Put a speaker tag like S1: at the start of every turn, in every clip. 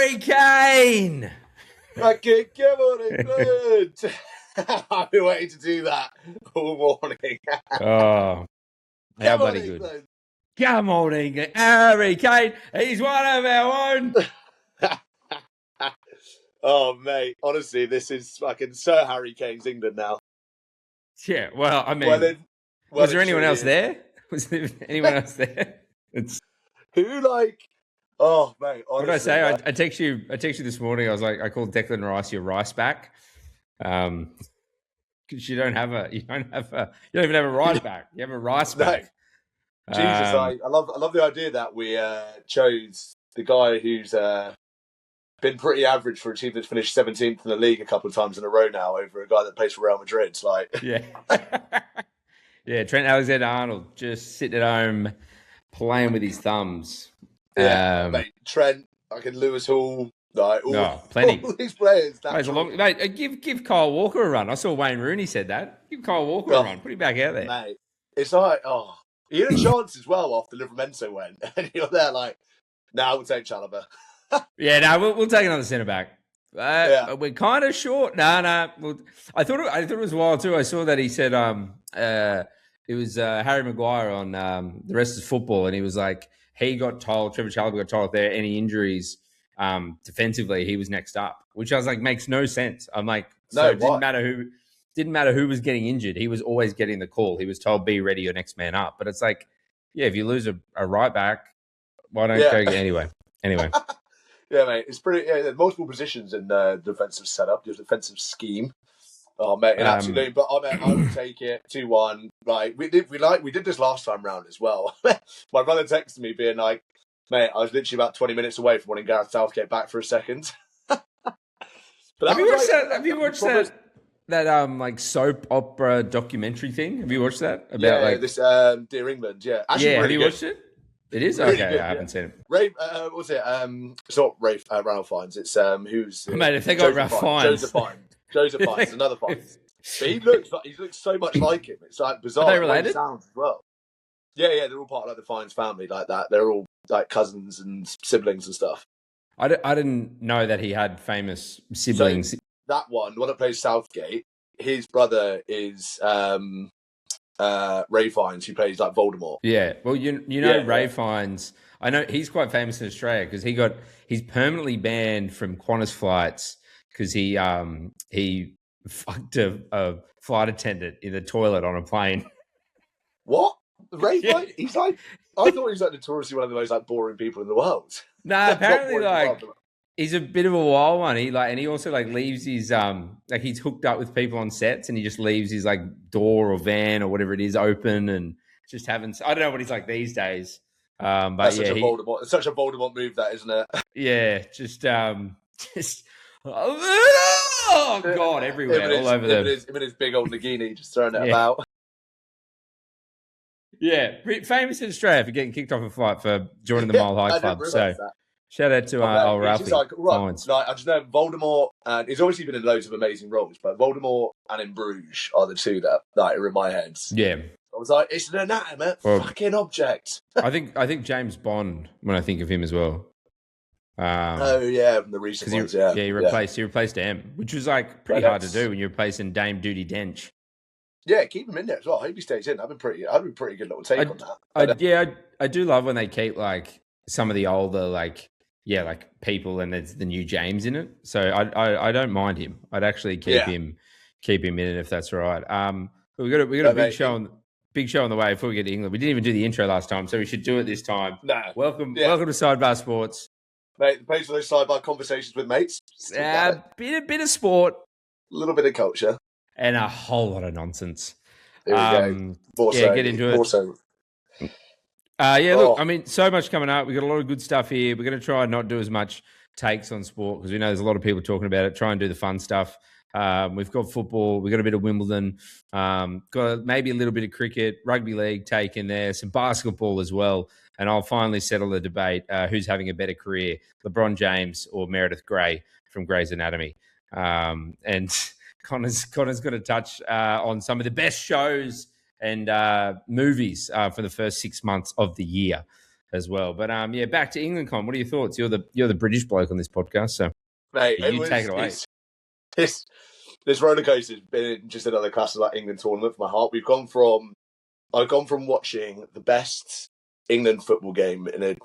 S1: Harry Kane!
S2: Fucking come on, England! I've been waiting to do that all morning.
S1: Oh, how bloody good. Come on, England. Harry Kane, he's one of our own.
S2: Oh, mate. Honestly, this is fucking Sir Harry Kane's England now.
S1: Yeah, well, I mean, was there anyone else there? Was there anyone else there?
S2: Who, like... Oh, mate, honestly.
S1: What did I say? I text you this morning. I was like, I called Declan Rice your rice back. Because you don't even have a rice back. You have a rice back.
S2: Jesus, I love the idea that we chose the guy who's been pretty average for a team that's finished 17th in the league a couple of times in a row now over a guy that plays for Real Madrid.
S1: Yeah. Yeah, Trent Alexander-Arnold just sitting at home playing with his thumbs.
S2: Yeah, mate, Trent, Lewis Hall,
S1: plenty.
S2: All these players.
S1: Mate, give Kyle Walker a run. I saw Wayne Rooney said that. Give Kyle Walker a run. Put him back out there.
S2: Mate, it's like, he had a chance as well after Livramento went. And you're there like, we'll take Chalobah.
S1: Yeah, we'll take another centre-back. We're kind of short. No. Well, I thought it was wild too. I saw that he said it was Harry Maguire on The Rest is Football, and he was like, Trevor Chalobah got told if there are any injuries defensively, he was next up, which I was like, makes no sense. I'm like, it didn't matter who was getting injured. He was always getting the call. He was told, be ready, your next man up. But it's like, if you lose a right back, why don't go get anyway?
S2: Yeah, mate, it's pretty. Yeah, there's multiple positions in the defensive setup, the defensive scheme. Oh, mate, absolutely. But I would take it 2-1. Like we did this last time round as well. My brother texted me being like, "Mate, I was literally about 20 minutes away from wanting Gareth Southgate back for a second."
S1: Have you watched that like soap opera documentary thing? Have you watched that about
S2: this Dear England? Yeah,
S1: actually, have you watched it? It is really okay. Good, I haven't seen it.
S2: Rafe, what's it? It's not Rafe. Ralph Fiennes. It's who's
S1: mate. If they got Ralph Fiennes,
S2: Joseph Fiennes, another Fiennes. But he looks so much like him. It's like bizarre.
S1: Are they related?
S2: Sounds as well. Yeah. They're all part of the Fiennes family, like that. They're all like cousins and siblings and stuff.
S1: I didn't know that he had famous siblings.
S2: So that one that plays Southgate, his brother is Ray Fiennes, who plays like Voldemort.
S1: Yeah, well, Ray Fiennes. I know he's quite famous in Australia because he's permanently banned from Qantas flights because he fucked a flight attendant in the toilet on a plane.
S2: What? Ray Fiennes? He's like, I thought he was like notoriously one of the most like boring people in the world.
S1: No, apparently like he's a bit of a wild one. He also like leaves his he's hooked up with people on sets and he just leaves his like door or van or whatever it is open and just I don't know what he's like these days. But
S2: that's such a Voldemort move, that, isn't it?
S1: Yeah, just oh god, everywhere, all over them.
S2: Him and his big old Nagini just throwing it about.
S1: Yeah, famous in Australia for getting kicked off a flight for joining the Mile High Club. So shout out to old Ralphie.
S2: I just know Voldemort, and he's obviously been in loads of amazing roles, but Voldemort and in Bruges are the two that are in my head.
S1: Yeah.
S2: I was like, it's an inanimate fucking object.
S1: I think James Bond, when I think of him as well.
S2: The recent ones,
S1: he replaced M, which was like pretty hard to do when you're replacing Dame Judi Dench.
S2: Yeah, keep him in there as well. I hope he stays in. That'd be pretty good little take on that.
S1: I do love when they keep like some of the older like people and there's the new James in it. So I don't mind him. I'd actually keep him in it if that's all right. We got a big show on the way before we get to England. We didn't even do the intro last time, so we should do it this time. Welcome to Sidebar Sports.
S2: Mate, the place for those sidebar conversations with mates.
S1: Bit of sport.
S2: A little bit of culture.
S1: And a whole lot of nonsense.
S2: There we go.
S1: Get into it. Look, I mean, so much coming up. We've got a lot of good stuff here. We're going to try and not do as much takes on sport because we know there's a lot of people talking about it. Try and do the fun stuff. We've got football. We've got a bit of Wimbledon. Got maybe a little bit of cricket, rugby league take in there, some basketball as well. And I'll finally settle the debate, who's having a better career, LeBron James or Meredith Grey from Grey's Anatomy. And Connor's going to touch on some of the best shows and movies for the first 6 months of the year. as well. But yeah, back to England, Con. What are your thoughts? You're the British bloke on this podcast, so
S2: mate,
S1: you take it away.
S2: This roller coaster has been just another class of that England tournament for my heart. I've gone from watching the best England football game in a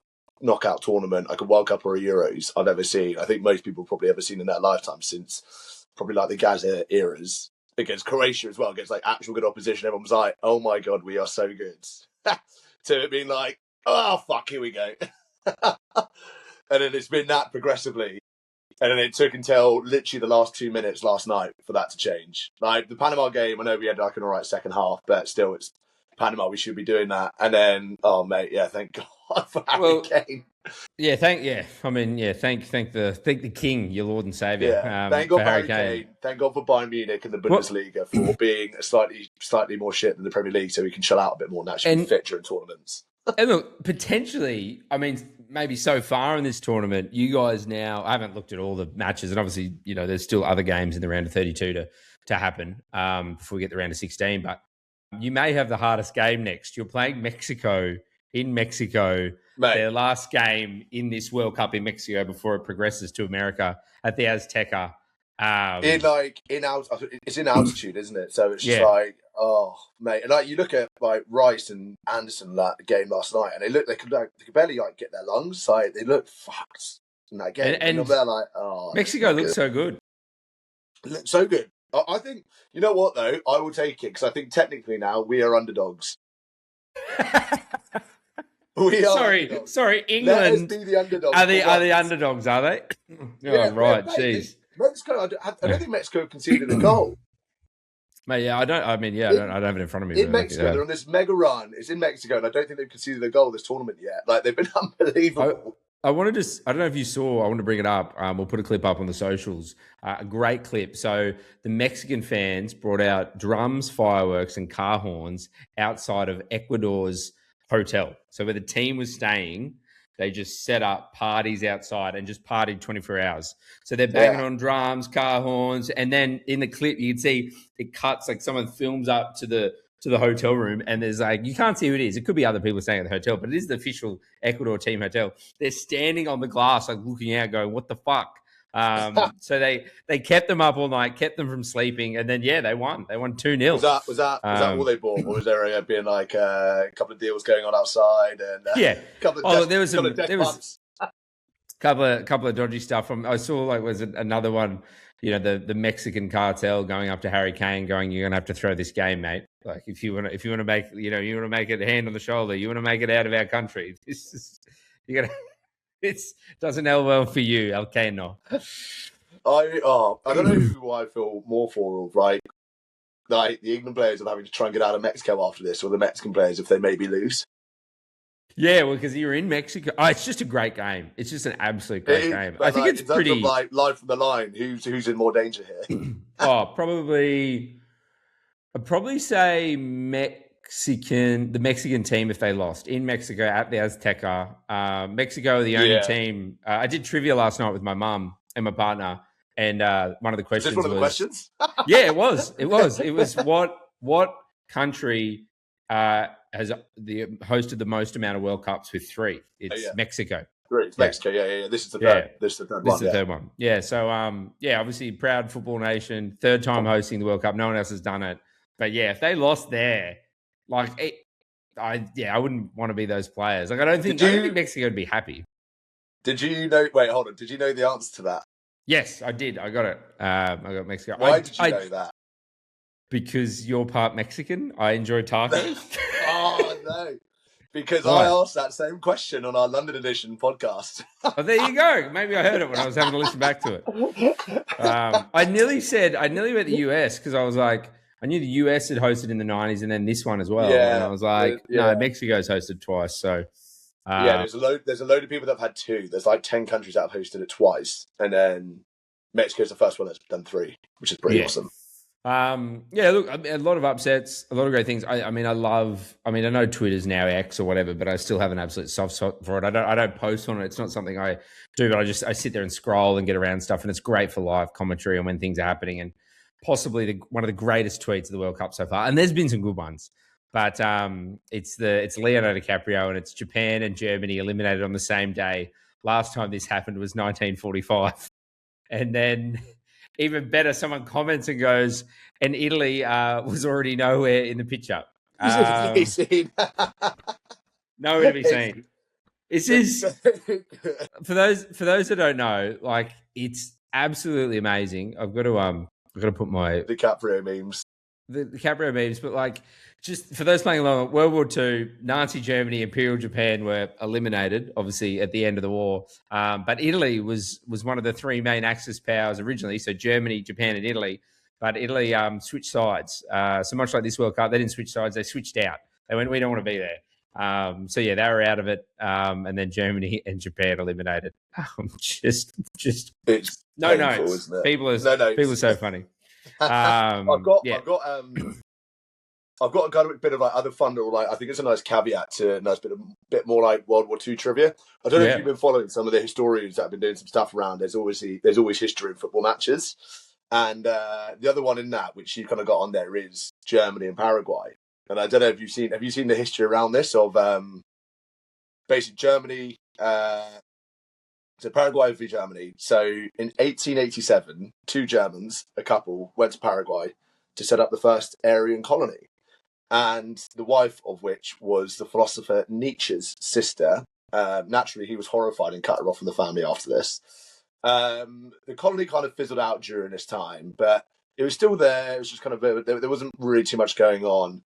S2: knockout tournament, like a World Cup or a Euros, I've ever seen. I think most people probably ever seen in their lifetime since probably like the Gaza eras, against Croatia as well, against like actual good opposition. Everyone was like, oh my God, we are so good. To it being like, oh fuck, here we go. And then it's been that progressively. And then it took until literally the last 2 minutes last night for that to change. Like the Panama game, I know we had like an alright second half, but still it's Panama, we should be doing that. And then, oh mate, yeah, thank God for Harry Kane.
S1: Yeah, thank the King, your Lord and Savior.
S2: Yeah, thank God for Harry Kane. Thank God for Bayern Munich and the Bundesliga for being a slightly more shit than the Premier League, so we can chill out a bit more and actually be fit during tournaments.
S1: And look, potentially, I mean, maybe so far in this tournament, you guys now, I haven't looked at all the matches, and obviously, you know, there's still other games in the round of 32 to happen before we get the round of 16, but you may have the hardest game next. You're playing Mexico in Mexico, mate. Their last game in this World Cup in Mexico before it progresses to America at the Azteca.
S2: It's in altitude, isn't it? So it's just like, oh mate, and like you look at like Rice and Anderson that game last night, and they could barely like get their lungs. Like they look fucked in that game, and they're like, oh,
S1: Mexico looks so good.
S2: It looks so good. I think, you know what though, I will take it because I think technically now we are underdogs. We are.
S1: Sorry, England.
S2: Let us be the underdogs.
S1: Are the underdogs? Are they?
S2: Yeah,
S1: right. Jeez.
S2: Mexico. I don't think Mexico conceded a goal.
S1: Mate, yeah, I don't have it in front of me.
S2: In Mexico, they're on this mega run. It's in Mexico, and I don't think they've conceded a goal this tournament yet. Like they've been unbelievable.
S1: I want to I don't know if you saw. I want to bring it up. We'll put a clip up on the socials. A great clip. So the Mexican fans brought out drums, fireworks, and car horns outside of Ecuador's hotel. So where the team was staying, they just set up parties outside and just partied 24 hours. So they're banging on drums, car horns, and then in the clip you can see it cuts, like someone films up to the hotel room, and there's like, you can't see who it is. It could be other people staying at the hotel, but it is the official Ecuador team hotel. They're standing on the glass, like looking out, going, "What the fuck?" So they kept them up all night, kept them from sleeping, and then they won. They won 2-0.
S2: Was that all they bought, or was there been like a couple of deals going on outside? And
S1: there was a couple of dodgy stuff. I saw another one. You know, the Mexican cartel going up to Harry Kane, going, "You're gonna have to throw this game, mate. Like if you want to make, you want to make it hand on the shoulder, you want to make it out of our country. It doesn't end well for you, El Kano."
S2: I don't know who I feel more for, right? Like the England players are having to try and get out of Mexico after this, or the Mexican players if they maybe lose.
S1: Yeah, well, because you're in Mexico. Oh, it's just a great game. It's just an absolute great game. I think it's pretty
S2: like live from the line. Who's in more danger here?
S1: Probably. I'd probably say the Mexican team if they lost in Mexico at the Azteca. Mexico are the only team. I did trivia last night with my mum and my partner, and one of the questions
S2: was... questions?
S1: Yeah, it was. It was what country has hosted the most amount of World Cups with 3? It's Mexico.
S2: 3. It's Mexico. Yeah. This is the third. This is the third one.
S1: Yeah. So obviously proud football nation, third time hosting the World Cup. No one else has done it. But if they lost there, I wouldn't want to be those players. Like I don't think Mexico would be happy.
S2: Did you know? Wait, hold on. Did you know the answer to that?
S1: Yes, I did. I got it. I got Mexico.
S2: Why did you know that?
S1: Because you're part Mexican. I enjoy tacos.
S2: Oh no! Because I asked that same question on our London edition podcast.
S1: Oh, there you go. Maybe I heard it when I was having to listen back to it. I nearly went the US because I was like, I knew the US had hosted in the 90s and then this one as well. Yeah, and I was like, no, Mexico's hosted twice. So
S2: there's a load of people that have had 2. There's like 10 countries that have hosted it twice, and then Mexico's the first one that's done 3, which is pretty awesome.
S1: Look, a lot of upsets, a lot of great things. I know Twitter's now X or whatever, but I still have an absolute soft spot for it. I don't post on it. It's not something I do, but I sit there and scroll and get around stuff, and it's great for live commentary and when things are happening, and possibly one of the greatest tweets of the World Cup so far. And there's been some good ones. But it's Leonardo DiCaprio, and it's Japan and Germany eliminated on the same day. Last time this happened was 1945. And then even better, someone comments and goes, and Italy was already nowhere in the picture. Nowhere to be seen. This is for those that don't know, like, it's absolutely amazing. I've got to put my
S2: DiCaprio memes.
S1: The DiCaprio memes, but like, just for those playing along, World War II, Nazi Germany, Imperial Japan were eliminated, obviously, at the end of the war. But Italy was one of the three main Axis powers originally. So Germany, Japan, and Italy. But Italy switched sides. So much like this World Cup, they didn't switch sides. They switched out. They went, we don't want to be there. So yeah, they were out of it. And then Germany and Japan eliminated. Just
S2: it's
S1: no
S2: painful,
S1: notes.
S2: Isn't it?
S1: People are so funny.
S2: I've got a kind of bit of like other fun little, like, I think it's a nice caveat to a nice bit more like World War II trivia. I don't know if you've been following some of the historians that have been doing some stuff around. There's always history in football matches, and the other one in that, which you kind of got on there, is Germany and Paraguay. And I don't know if you've seen the history around this of basically Germany. So Paraguay v Germany. So in 1887, two Germans, a couple, went to Paraguay to set up the first Aryan colony. And the wife of which was the philosopher Nietzsche's sister. Naturally, he was horrified and cut her off from the family after this. The colony kind of fizzled out during this time, but it was still there. It was just kind of, there wasn't really too much going on.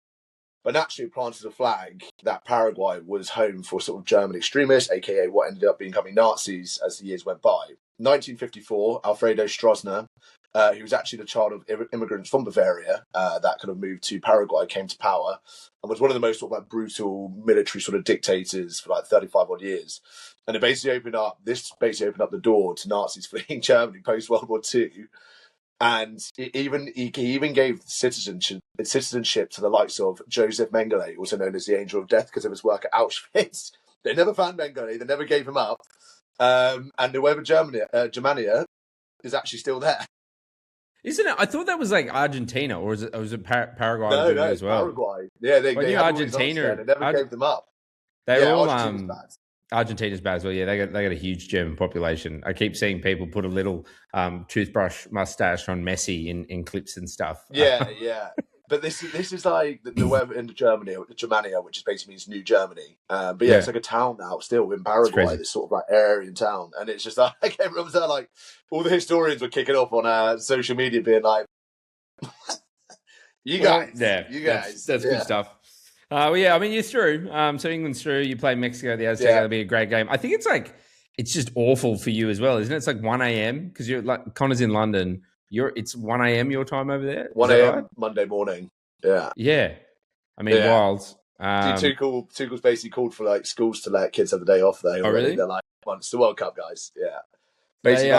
S2: But naturally, it planted a flag that Paraguay was home for sort of German extremists, aka what ended up becoming Nazis as the years went by. 1954, Alfredo Stroessner, who was actually the child of immigrants from Bavaria that kind of moved to Paraguay, came to power and was one of the most sort of like brutal military sort of dictators for like 35 odd years. And it basically opened up the door to Nazis fleeing Germany post World War II. And he even gave citizenship to the likes of Joseph Mengele, also known as the Angel of Death, because of his work at Auschwitz. They never found Mengele. They never gave him up. And Nueva Germania is actually still there.
S1: Isn't it? I thought that was like Argentina, or was it Paraguay
S2: no,
S1: as well?
S2: Paraguay. Yeah, they
S1: Argentina.
S2: They never gave them up.
S1: They're all Argentina's bad as well. Yeah, they got a huge German population. I keep seeing people put a little toothbrush mustache on Messi in clips and stuff.
S2: Yeah. But this is like the weather in Germania, which basically means New Germany. But yeah, it's like a town now still in Paraguay, this sort of like Aryan town. And it's just like, everyone was there, like, all the historians were kicking off on social media being like, you guys.
S1: That's good stuff. Well, yeah, I mean, you're through. So England's through. You play Mexico, the Aztecs. That'll be a great game. I think it's just awful for you as well, isn't it? It's like 1 a.m. because you're like, Connor's in London. It's 1 a.m. your time over there.
S2: 1 a.m. Right? Monday morning. Yeah.
S1: Yeah. I mean, wild.
S2: Tuchel's basically called for like schools to let kids have the day off. Oh,
S1: really?
S2: They're like, it's the World Cup, guys. Yeah. Basically,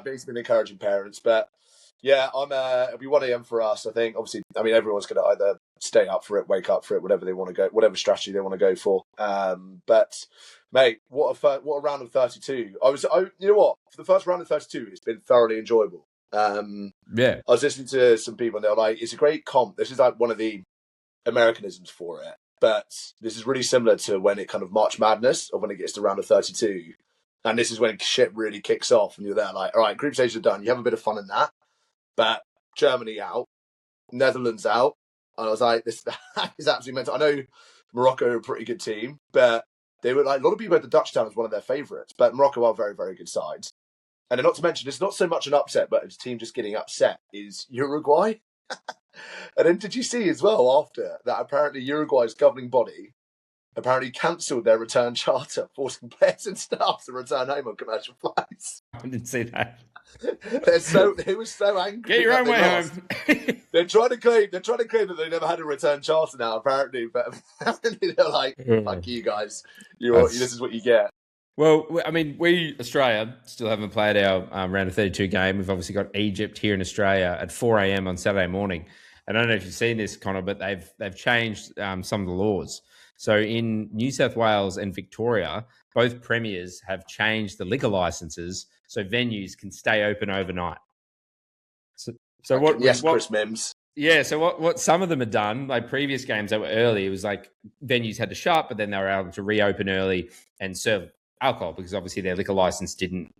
S2: basically been encouraging parents, but. Yeah, it'll be 1 a.m. for us, I think. Obviously, I mean, everyone's going to either stay up for it, wake up for it, whatever they want to go, whatever strategy they want to go for. But, mate, what a round of 32. You know what? For the first round of 32, it's been thoroughly enjoyable. I was listening to some people and they were like, it's a great comp. This is like one of the Americanisms for it. But this is really similar to when it kind of March Madness, or when it gets to round of 32. And this is when shit really kicks off and you're there like, all right, group stages are done. You have a bit of fun in that. But Germany out, Netherlands out, and I was like, this is absolutely mental. I know Morocco are a pretty good team, but they were like, a lot of people had the Dutch town as one of their favourites, but Morocco are very, very good sides. And then not to mention, it's not so much an upset, but a team just getting upset is Uruguay. And then did you see as well after that apparently Uruguay's governing body apparently cancelled their return charter, forcing players and staff to return home on commercial flights.
S1: I didn't see that.
S2: They were so angry.
S1: Get your own way home.
S2: They're trying to claim that they never had a return charter now, apparently, but apparently they're like, fuck you guys. This is what you get.
S1: Well, I mean, we, Australia, still haven't played our round of 32 game. We've obviously got Egypt here in Australia at 4 a.m. on Saturday morning. And I don't know if you've seen this, Conor, but they've changed some of the laws. So in New South Wales and Victoria, both premiers have changed the liquor licenses so venues can stay open overnight. So what?
S2: Yes, Chris Mims.
S1: Yeah, so what some of them had done, like previous games that were early, it was like venues had to shut, but then they were able to reopen early and serve alcohol because obviously their liquor license didn't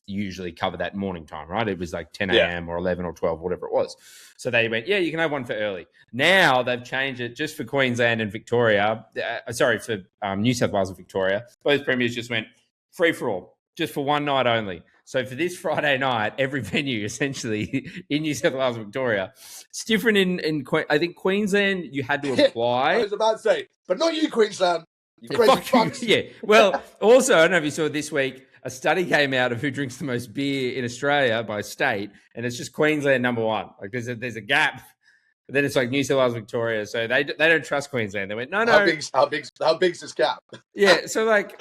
S1: usually cover that morning time, right? It was like 10 a.m. or 11 or 12, whatever it was. So they went, yeah, you can have one for early. Now they've changed it just for Queensland and Victoria. For New South Wales and Victoria. Both premiers just went free for all, just for one night only. So for this Friday night, every venue essentially in New South Wales and Victoria, it's different in I think Queensland, you had to apply.
S2: I was about to say, but not you, Queensland. You crazy fucks.
S1: Yeah. Well, also, I don't know if you saw this week, a study came out of who drinks the most beer in Australia by state, and it's just Queensland number one. Like there's a gap. But then it's like New South Wales, Victoria. So they don't trust Queensland. They went, no.
S2: How big's this gap?
S1: Yeah. So like,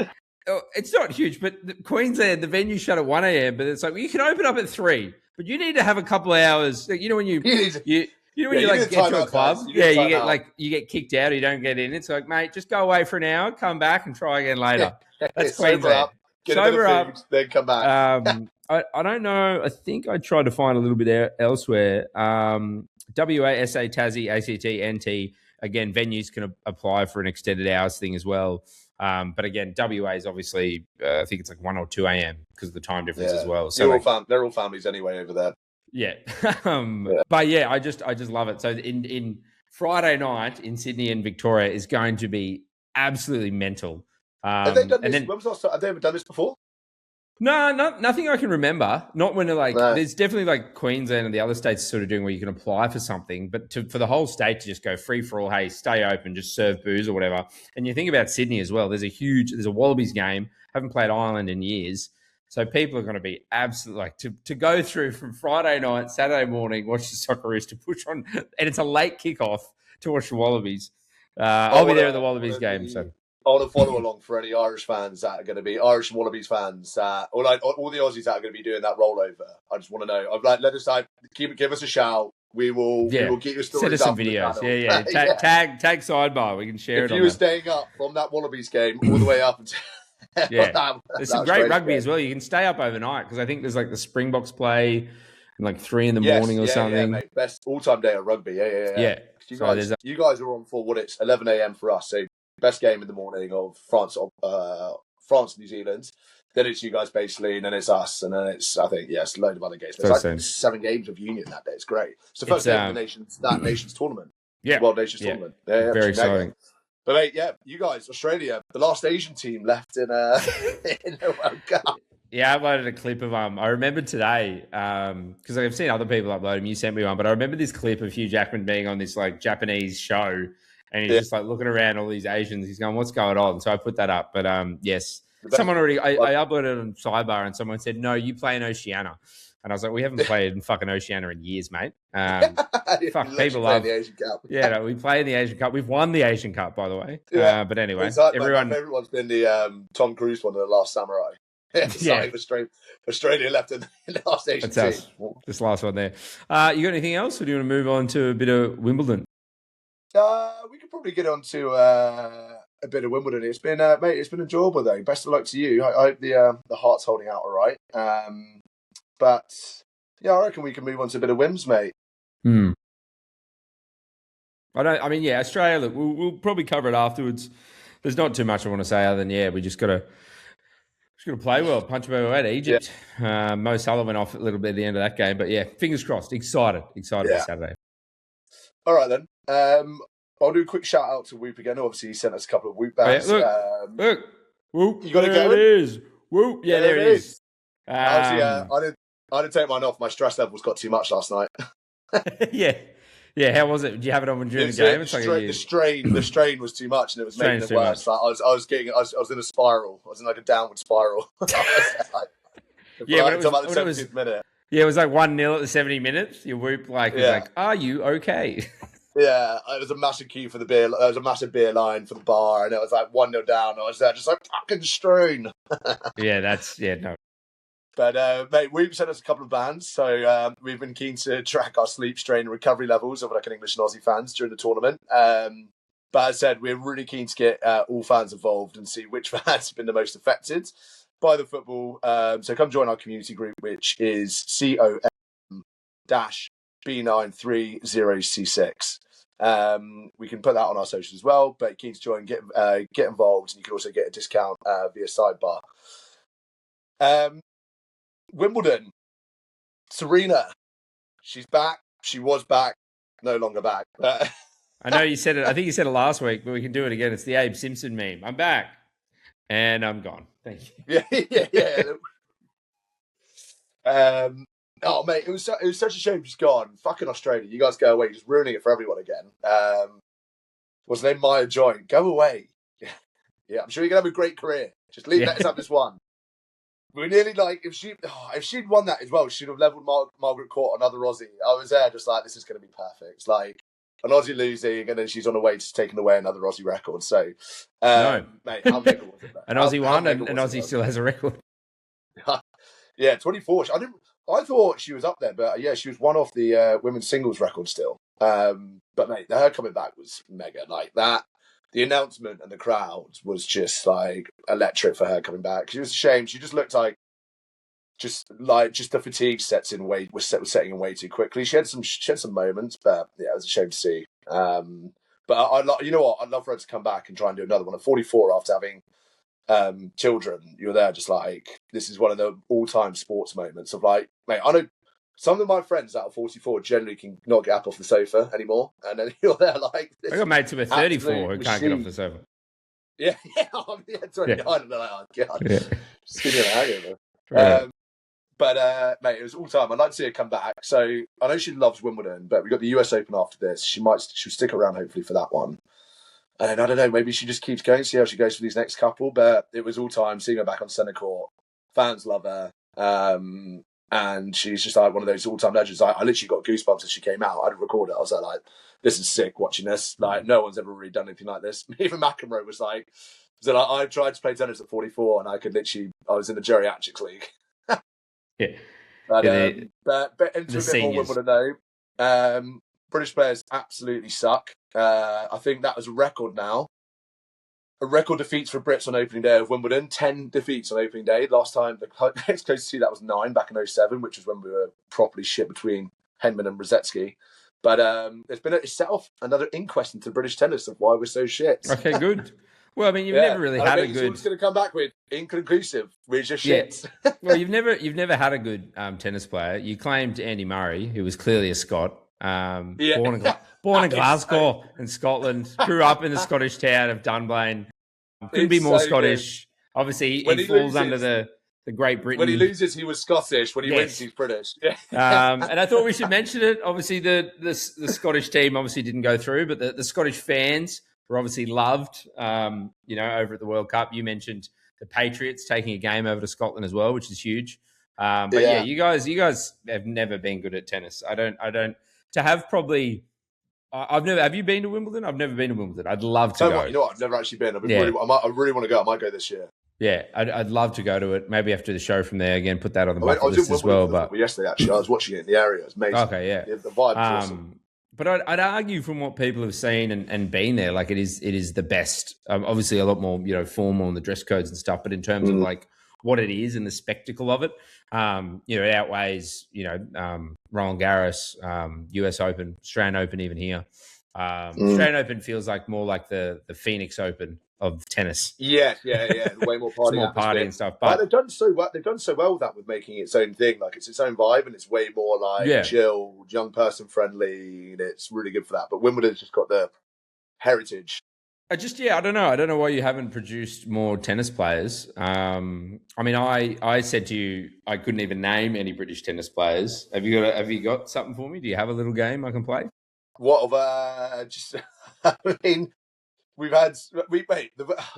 S1: it's not huge, but Queensland, the venue shut at 1 a.m., but it's like, well, you can open up at 3, but you need to have a couple of hours. You know, when you like get to a club, you get kicked out or you don't get in. It's like, mate, just go away for an hour, come back and try again later. That's Queensland.
S2: Sober up, then come back.
S1: I don't know. I think I tried to find a little bit elsewhere. WA, SA, Tassie, ACT, NT. Again, venues can apply for an extended hours thing as well. But again, WA is obviously, I think it's like 1 or 2 a.m. because of the time difference as well. So
S2: they're all families anyway over there.
S1: Yeah. But yeah, I just love it. So in Friday night in Sydney and Victoria is going to be absolutely mental.
S2: Have they done this? When was last time? Have they ever done this before?
S1: No, nothing I can remember. Not when there's definitely like Queensland and the other states sort of doing where you can apply for something, but for the whole state to just go free for all, hey, stay open, just serve booze or whatever. And you think about Sydney as well. There's a Wallabies game. Haven't played Ireland in years. So people are going to be absolutely like to go through from Friday night, Saturday morning, watch the Socceroos to push on, and it's a late kickoff to watch the Wallabies. I'll be there at the Wallabies game. So
S2: I want to follow along for any Irish fans that are going to be Irish Wallabies fans, or like all the Aussies that are going to be doing that rollover. I just want to know. I'm like, let us give us a shout. We will get your stories.
S1: Send us some videos. Yeah. Tag sidebar. We can share it.
S2: If you were staying up from that Wallabies game all the way up until.
S1: There's some great rugby as well. You can stay up overnight because I think there's like the Springboks play in like 3 in the morning or something. Yeah,
S2: mate. Best all-time day of rugby. Yeah. You guys are on for what it's 11 a.m. for us. So best game in the morning of France, New Zealand. Then it's you guys basically, and then it's us, and then it's a load of other games. There's like 7 games of Union that day. It's great. It's the first game of the nation's tournament.
S1: Yeah,
S2: World Nations tournament.
S1: Yeah, very exciting.
S2: But mate, you guys, Australia, the last Asian team left in the World Cup.
S1: Yeah, I uploaded a clip of I remember today because I've seen other people upload them. You sent me one, but I remember this clip of Hugh Jackman being on this like Japanese show, and he's just like looking around all these Asians. He's going, "What's going on?" So I put that up. But yes, someone already I uploaded it on Sidebar, and someone said, "No, you play in Oceania." And I was like, we haven't played in fucking Oceania in years, mate. Fuck, people love
S2: the Asian Cup.
S1: Yeah, no, we play in the Asian Cup. We've won the Asian Cup, by the way.
S2: Yeah.
S1: But anyway,
S2: everyone. My favourite one's been the Tom Cruise one, The Last Samurai. Australia left in the last Asian team.
S1: This last one there. You got anything else, or do you want to move on to a bit of Wimbledon?
S2: We could probably get on to a bit of Wimbledon. It's been, mate, it's been enjoyable though. Best of luck to you. I hope the heart's holding out all right. But yeah, I reckon we can move on to a bit of Wims, mate.
S1: Australia. Look, we'll probably cover it afterwards. There's not too much I want to say other than we just got to play well, punch above our head. Egypt. Yeah. Mo Salah went off a little bit at the end of that game, but yeah, fingers crossed. Excited for Saturday.
S2: All right then. I'll do a quick shout out to Whoop again. Obviously, he sent us a couple of Whoop bags.
S1: Look, Whoop.
S2: You got it going?
S1: There it is. Whoop. Yeah, there it is.
S2: I didn't take mine off. My stress levels got too much last night.
S1: Yeah. How was it? Did you have it on during the game?
S2: The strain was too much, and it was making it worse. Like, I was in a spiral. I was in like a downward spiral. But it was like 1-0 at the 70 minutes. Your Whoop was like, "Are you okay?" Yeah, it was a massive queue for the beer. There was a massive beer line for the bar, and it was like 1-0 down. I was there just like fucking strain.
S1: No.
S2: But, mate, we've sent us a couple of bands, so we've been keen to track our sleep, strain, and recovery levels of like an English and Aussie fans during the tournament. But as I said, we're really keen to get all fans involved and see which fans have been the most affected by the football. So come join our community group, which is com/. B9300C6. We can put that on our socials as well. But keen to join, get involved, and you can also get a discount via Sidebar. Wimbledon, Serena, she's back. She was back, no longer back.
S1: I know you said it. I think you said it last week, but we can do it again. It's the Abe Simpson meme. I'm back, and I'm gone. Thank you.
S2: Yeah. Oh mate, it was such a shame she's gone. Fucking Australia, you guys go away. You're just ruining it for everyone again. What's her name? Maya Joint. Go away. Yeah, I'm sure you're gonna have a great career. Just let us have this one. We're nearly if she'd won that as well, she'd have leveled Margaret Court, another Aussie. I was there just like, this is going to be perfect. It's like an Aussie losing, and then she's on her way to taking away another Aussie record. So,
S1: no,
S2: mate, how mega was it?
S1: An Aussie won, and an Aussie still has a record.
S2: Yeah, 24. I thought she was up there, but she was one off the women's singles record still. But mate, her coming back was mega. Like that, the announcement and the crowd was just like electric for her coming back. She was a shame. She just looked like just the fatigue was setting in way too quickly. She had some moments, but yeah, it was a shame to see. But you know what? I'd love for her to come back and try and do another one at 44 after having children. You're there just like, this is one of the all-time sports moments of like, mate, I know some of my friends out of 44 generally can not get up off the sofa anymore, and then you're there like,
S1: I got mates who are 34 who can't get off the sofa.
S2: Yeah, 29 and they're like, oh god, just give me a hangover. But mate, it was all time. I'd like to see her come back. So I know she loves Wimbledon, but we got the US Open after this. She'll stick around hopefully for that one. And I don't know, maybe she just keeps going, see how she goes for these next couple. But it was all time seeing her back on centre court. Fans love her. And she's just like one of those all-time legends. I literally got goosebumps as she came out. I had to record it. I was like, this is sick watching this. Like, no one's ever really done anything like this. Even McEnroe was like, I tried to play tennis at 44 and I was in the geriatrics league.
S1: Yeah.
S2: But into a bit more Wimbledon though. British players absolutely suck. I think that was a record now. A record defeats for Brits on opening day of Wimbledon. 10 defeats on opening day. Last time, the next closest to that was 9 back in 2007, which was when we were properly shit between Henman and Brzezinski. But it's set off another inquest into British tennis of why we're so shit.
S1: Okay, good. Well, I mean, you've never really had a good.
S2: What's going to come back with inconclusive. We're just shit.
S1: Well, you've never had a good tennis player. You claimed Andy Murray, who was clearly a Scot. Born in Glasgow in Scotland, grew up in the Scottish town of Dunblane. Couldn't be more Scottish. Good. Obviously, he falls under the Great Britain.
S2: When he loses, he was Scottish. When he wins, he's British.
S1: And I thought we should mention it. Obviously, the Scottish team obviously didn't go through, but the Scottish fans were obviously loved. Over at the World Cup, you mentioned the Patriots taking a game over to Scotland as well, which is huge. You guys have never been good at tennis. I don't. To have probably, I've never. Have you been to Wimbledon? I've never been to Wimbledon. I'd love to go.
S2: You know what? I've never actually been. I really want to go. I might go this year.
S1: Yeah, I'd love to go to it. Maybe after the show from there again, put that on the bucket list as well. But
S2: yesterday, actually, I was watching it in the area. It was amazing.
S1: Okay, yeah.
S2: The vibe was awesome.
S1: But I'd argue from what people have seen and been there, like it is the best. Obviously, a lot more formal in the dress codes and stuff. But in terms of like what it is and the spectacle of it, it outweighs Roland Garros, US Open, Australian Open, even here. Australian Open feels like more like the Phoenix Open of tennis.
S2: Yeah. Way more party,
S1: more party and stuff.
S2: But they've done so well. They've done so well with that, with making its own thing. Like it's its own vibe, and it's way more like chill, young person friendly. And it's really good for that. But Wimbledon's just got the heritage.
S1: I don't know. I don't know why you haven't produced more tennis players. I said to you, I couldn't even name any British tennis players. Have you got something for me? Do you have a little game I can play?
S2: The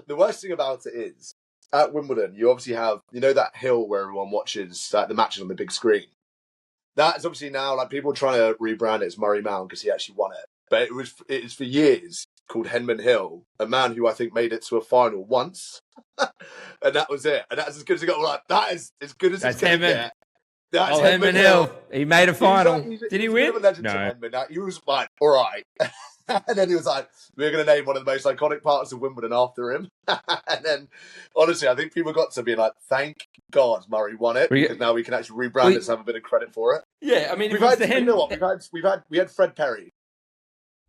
S2: worst thing about it is at Wimbledon, you obviously have, that hill where everyone watches the matches on the big screen. That is obviously now like people are trying to rebrand it as Murray Mound because he actually won it. But it is for years called Henman Hill, a man who I think made it to a final once. And that was it. And that's as good as it got. Like, that is as good as it's going to get. That's
S1: Henman Hill. He made a final. Did he win?
S2: No. He was like, all right. And then he was like, we're going to name one of the most iconic parts of Wimbledon after him. And then, honestly, I think people got to be like, thank God Murray won it. Because now we can actually rebrand it to have a bit of credit for it.
S1: Yeah, I mean,
S2: you know what? We had Fred Perry.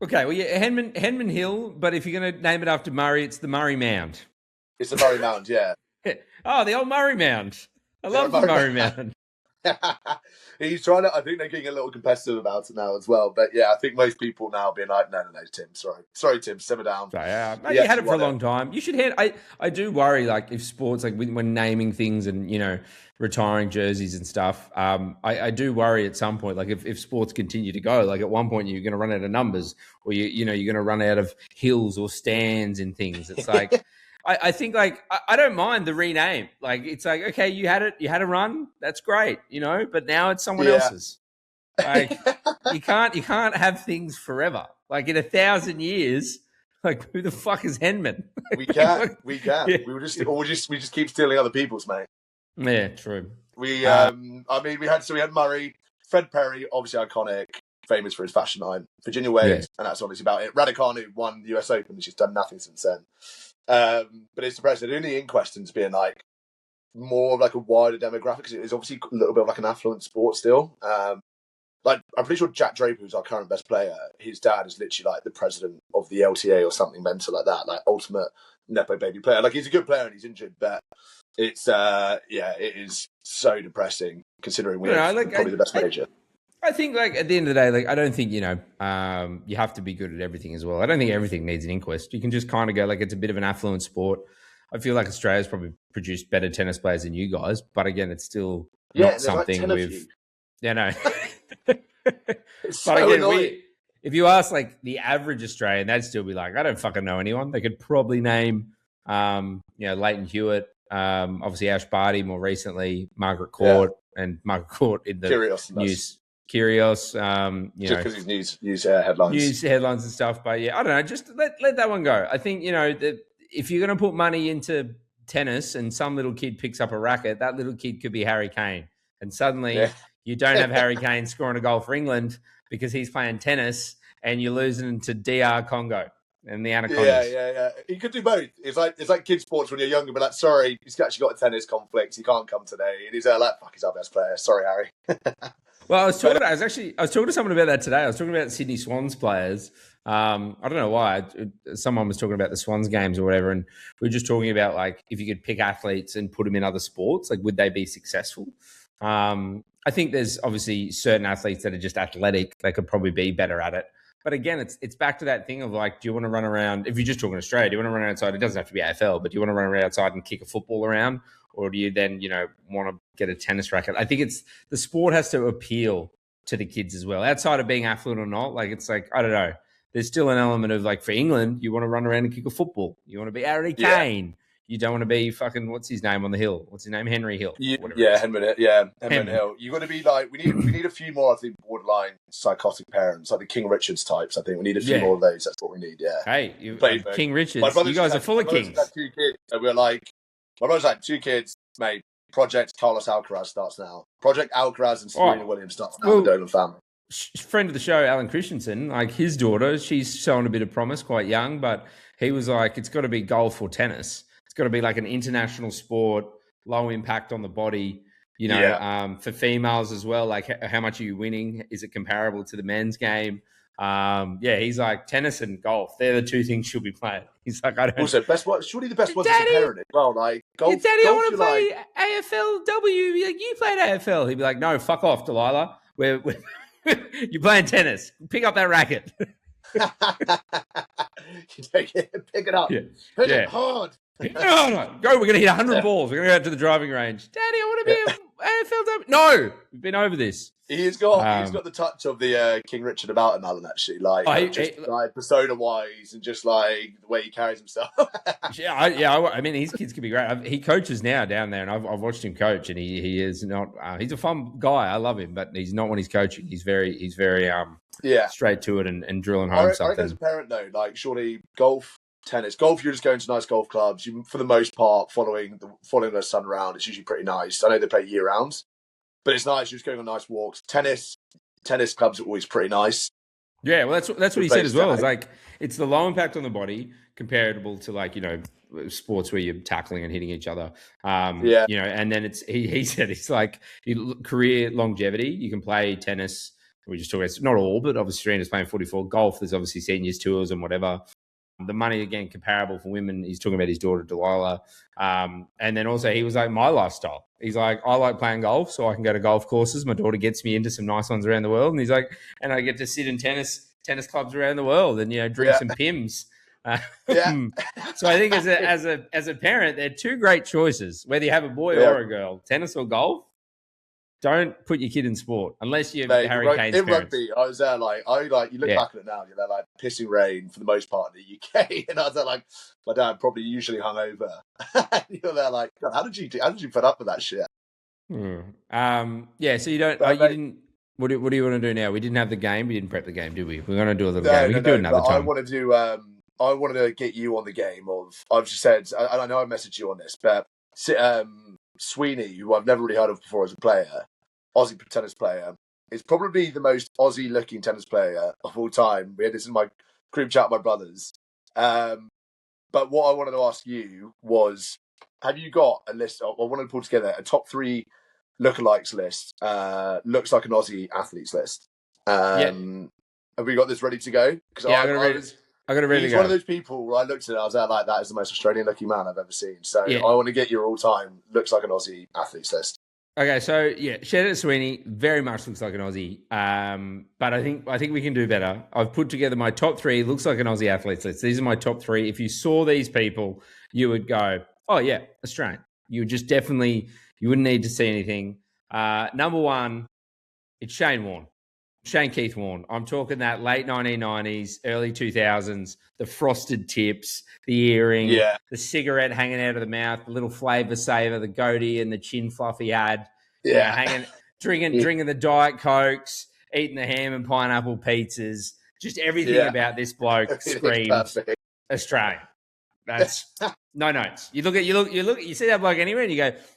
S1: Okay, well, yeah, Henman Hill, but if you're going to name it after Murray, it's the Murray Mound.
S2: It's the Murray Mound, yeah.
S1: Oh, the old Murray Mound. I love the Murray Mound.
S2: He's trying to. I think they're getting a little competitive about it now as well. But yeah, I think most people now are being like, no, Tim, sorry, Tim, simmer down.
S1: So, you had it for a long time. You should head. I do worry, like if sports, like when naming things and retiring jerseys and stuff. I do worry at some point, like if sports continue to go, like at one point you're going to run out of numbers, or you're going to run out of hills or stands and things. It's like. I think like I don't mind the rename. Like it's like, okay, you had a run, that's great, but now it's someone else's. Like you can't have things forever. Like in 1,000 years, like who the fuck is Henman?
S2: We can. Yeah. We just keep stealing other people's, mate.
S1: Yeah, true.
S2: We had Murray, Fred Perry, obviously iconic, famous for his fashion line, Virginia Williams, and that's obviously about it. Raducanu won the US Open, and she's done nothing since then. But it's depressing. The only in-question is being like more of like a wider demographic, because it is obviously a little bit of like an affluent sport still. Like I'm pretty sure Jack Draper, who's our current best player, his dad is literally like the president of the LTA or something mental like that, like ultimate nepo baby player. Like he's a good player and he's injured, but it's it is so depressing considering we're probably the best major.
S1: I think, like, at the end of the day, like, I don't think, you have to be good at everything as well. I don't think everything needs an inquest. You can just kind of go, like, it's a bit of an affluent sport. I feel like Australia's probably produced better tennis players than you guys. But, again, it's still not something
S2: like 10 of you.
S1: Yeah, no.
S2: It's so annoying.
S1: If you ask, like, the average Australian, they'd still be like, I don't fucking know anyone. They could probably name, Leighton Hewitt, obviously Ash Barty more recently, Margaret Court, and Margaret Court in the news. Kyrgios,
S2: just because he's news headlines.
S1: News headlines and stuff. But yeah, I don't know. Just let that one go. I think, if you're going to put money into tennis and some little kid picks up a racket, that little kid could be Harry Kane. And suddenly you don't have Harry Kane scoring a goal for England because he's playing tennis and you're losing to DR Congo and the Anacondas.
S2: Yeah. He could do both. It's like kids' sports when you're younger, but like, sorry, he's actually got a tennis conflict. He can't come today. And he's like, fuck, he's our best player. Sorry, Harry.
S1: Well, I was talking to someone about that today. I was talking about Sydney Swans players. I don't know why. Someone was talking about the Swans games or whatever, and we were just talking about, like, if you could pick athletes and put them in other sports, like, would they be successful? I think there's obviously certain athletes that are just athletic. They could probably be better at it. But again, it's back to that thing of, like, do you want to run around, if you're just talking Australia, do you want to run outside? It doesn't have to be AFL, but do you want to run around outside and kick a football around? Or do you then, want to get a tennis racket? I think the sport has to appeal to the kids as well. Outside of being affluent or not, like, it's like, I don't know. There's still an element of, like, for England, you want to run around and kick a football. You want to be Harry Kane. You don't want to be fucking, what's his name on the hill? What's his name? Henry Hill.
S2: Henry Hill. You got to be like, we need a few more, I think, borderline psychotic parents, like the King Richards types. I think we need a few more of those. That's what we need. Yeah.
S1: Hey, King Richards. You guys are full of kings.
S2: Had 2 kids, and we're like, my brother's like 2 kids, mate. Project Carlos Alcaraz starts now. Project Alcaraz and Serena Williams starts now. The Dolan family.
S1: Friend of the show, Alan Christensen, like his daughter, she's shown a bit of promise, quite young, but he was like, it's got to be golf or tennis. It's got to be like an international sport, low impact on the body, for females as well. Like, how much are you winning? Is it comparable to the men's game? He's like, tennis and golf, they're the 2 things she'll be playing. He's like, I don't.
S2: Also, surely the best ones are comparing it. Well, like golf.
S1: Daddy, I want to play AFLW. Like, you played AFL. He'd be like, no, fuck off, Delilah. We're you're playing tennis. Pick up that racket.
S2: You take it, pick it up. Hit it hard.
S1: No. Go, we're going to hit 100 balls. We're going to go out to the driving range. Daddy, I want to be an AFLW. No, we've been over this.
S2: He's got the touch of the King Richard about him, Alan, actually. Like, like persona-wise and just, like, the way he carries himself.
S1: I mean, his kids could be great. He coaches now down there, and I've watched him coach, and he is not he's a fun guy. I love him, but he's not when he's coaching. He's very straight to it and drilling home something. I reckon
S2: as a parent, though, like, surely golf, tennis. Golf, you're just going to nice golf clubs. You, for the most part, following their son around. It's usually pretty nice. I know they play year-round. But it's nice, you're just going on nice walks. Tennis clubs are always pretty nice.
S1: Yeah, well, that's what he said as well. It's like it's the low impact on the body, comparable to like sports where you're tackling and hitting each other. And then he said it's like career longevity. You can play tennis. We just talked about not all, but obviously Serena's playing 44. Golf, there's obviously seniors tours and whatever. The money, again, comparable for women. He's talking about his daughter, Delilah. And then also he was like, my lifestyle. He's like, I like playing golf, so I can go to golf courses. My daughter gets me into some nice ones around the world. And he's like, and I get to sit in tennis clubs around the world and, drink some Pims. So I think as a parent, they're two great choices, whether you have a boy or a girl, tennis or golf. Don't put your kid in sport unless you're Harry Kane's parents.
S2: Rugby, I was there you look back at it now, you're there like pissing rain for the most part in the UK, and I was there like, my dad probably usually hungover. You're there like, God, how did you put up with that shit?
S1: So you don't, you didn't. What do you want to do now? We didn't have the game. We didn't prep the game, did we? We're going to do a little game. We can do it another time.
S2: I wanted to get you on the game of. I've just said, and I know I messaged you on this, but Sweeney, who I've never really heard of before as a player, Aussie tennis player, is probably the most Aussie-looking tennis player of all time. We had this in my group chat with my brothers. But what I wanted to ask you was, have you got a list? I wanted to pull together a top 3 lookalikes list. Looks like an Aussie athletes list. Have we got this ready to go? Because
S1: I got to ready to go.
S2: He's one of those people where I looked at it, I was like, that is the most Australian-looking man I've ever seen. So I want to get your all-time looks like an Aussie athletes list.
S1: Okay, so shout out to Sweeney. Very much looks like an Aussie, but I think we can do better. I've put together my top 3 looks like an Aussie athletes list. These are my top 3. If you saw these people, you would go, "Oh yeah, Australian." You would just definitely, you wouldn't need to see anything. Number 1, it's Shane Warne. Shane Keith Warne. I'm talking that late 1990s, early 2000s, the frosted tips, the earring, the cigarette hanging out of the mouth, the little flavor saver, the goatee and the chin fluff he had. Drinking the Diet Cokes, eating the ham and pineapple pizzas. Just everything about this bloke screams Australian. That's no notes. You see that bloke anywhere and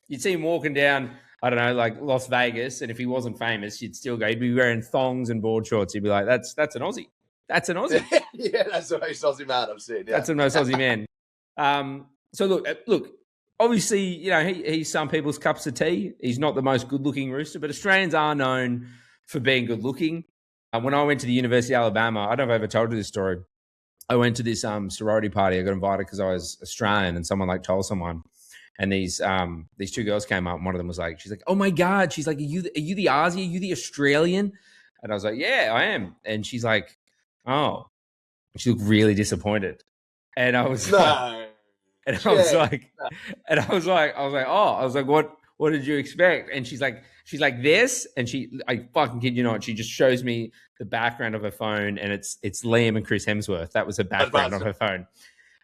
S1: you'd see him walking down, I don't know, like Las Vegas, and if he wasn't famous, you'd still go. He'd be wearing thongs and board shorts. He'd be like, "That's an Aussie. That's an Aussie."
S2: That's the most Aussie man I've seen. Yeah.
S1: That's the most Aussie man. So look. Obviously, he's some people's cups of tea. He's not the most good-looking rooster, but Australians are known for being good-looking. When I went to the University of Alabama, I don't know if I ever told you this story. I went to this sorority party. I got invited because I was Australian, and someone told someone. And these 2 girls came up, and one of them was like, she's like, "Oh my God." She's like, Are you the Aussie? Are you the Australian? And I was like, "Yeah, I am." And she's like, "Oh." She looked really disappointed. And I was like, what did you expect? And she's like this, and I fucking kid you not, she just shows me the background of her phone, and it's Liam and Chris Hemsworth. That was her background on her phone.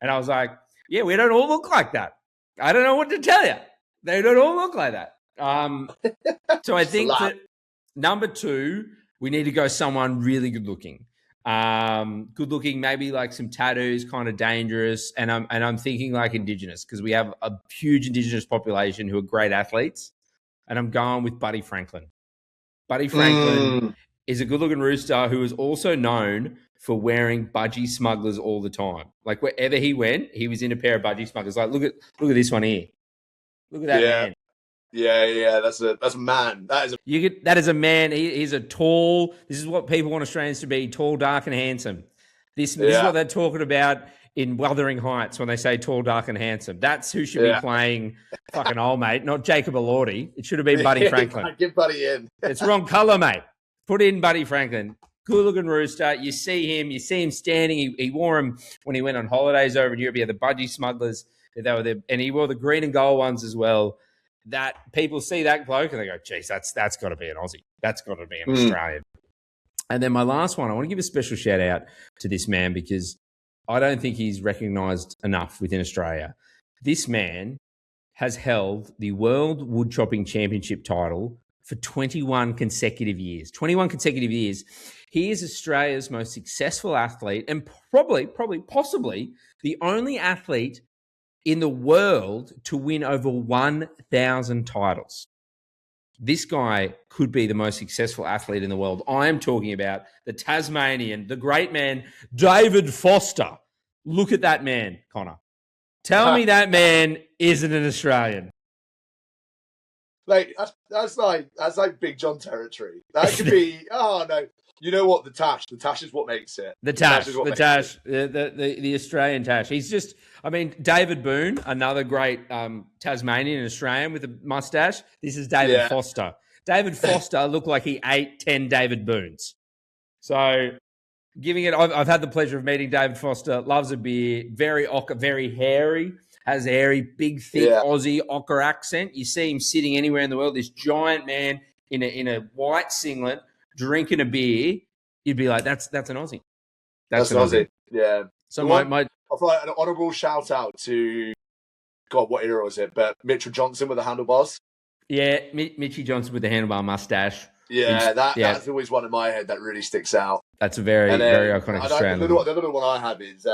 S1: And I was like, yeah, we don't all look like that. I don't know what to tell you. They don't all look like that. So I think that number 2, we need to go someone really good looking. Maybe like some tattoos, kind of dangerous. And I'm thinking like Indigenous, because we have a huge Indigenous population who are great athletes. And I'm going with Buddy Franklin. Buddy Franklin is a good looking rooster who is also known for wearing budgie smugglers all the time. Like wherever he went, he was in a pair of budgie smugglers. Like look at this one here. Look at that man.
S2: Yeah. That's a man.
S1: That is a man. He's a tall. This is what people want Australians to be: tall, dark, and handsome. This is what they're talking about in Wuthering Heights when they say tall, dark, and handsome. That's who should be playing fucking old mate, not Jacob Elordi. It should have been Buddy Franklin.
S2: Get Buddy in.
S1: It's wrong colour, mate. Put in Buddy Franklin. Good-looking rooster. You see him standing. He wore him when he went on holidays over in Europe. He had the budgie smugglers. They were there, and he wore the green and gold ones as well. That people see that bloke and they go, geez, that's got to be an Aussie. That's got to be an Australian. And then my last one, I want to give a special shout out to this man because I don't think he's recognised enough within Australia. This man has held the World Woodchopping Championship title for 21 consecutive years. 21 consecutive years. He is Australia's most successful athlete and possibly the only athlete in the world to win over 1,000 titles. this guy could be the most successful athlete in the world. I am talking about the Tasmanian, the great man, David Foster. Look at that man, Connor. Tell me that man isn't an Australian.
S2: Like that's like Big John territory. That could be. Oh no, you know what? The Tash is what makes it.
S1: The Tash, the Australian Tash. He's just. I mean, David Boone, another great Tasmanian Australian with a mustache. This is David Foster. David Foster looked like he ate 10 David Boones. So, giving it. I've had the pleasure of meeting David Foster. Loves a beer. Very hairy. Has a hairy, big, thick Aussie ochre accent. You see him sitting anywhere in the world. This giant man in a white singlet drinking a beer. You'd be like, that's an Aussie.
S2: That's an Aussie. Yeah.
S1: So I
S2: feel like an honourable shout out to God. What era was it? But Mitchell Johnson with the handlebars.
S1: Yeah, Mitchie Johnson with the handlebar mustache.
S2: Yeah, that's always one in my head that really sticks out.
S1: That's a very iconic Australian.
S2: The other one I have is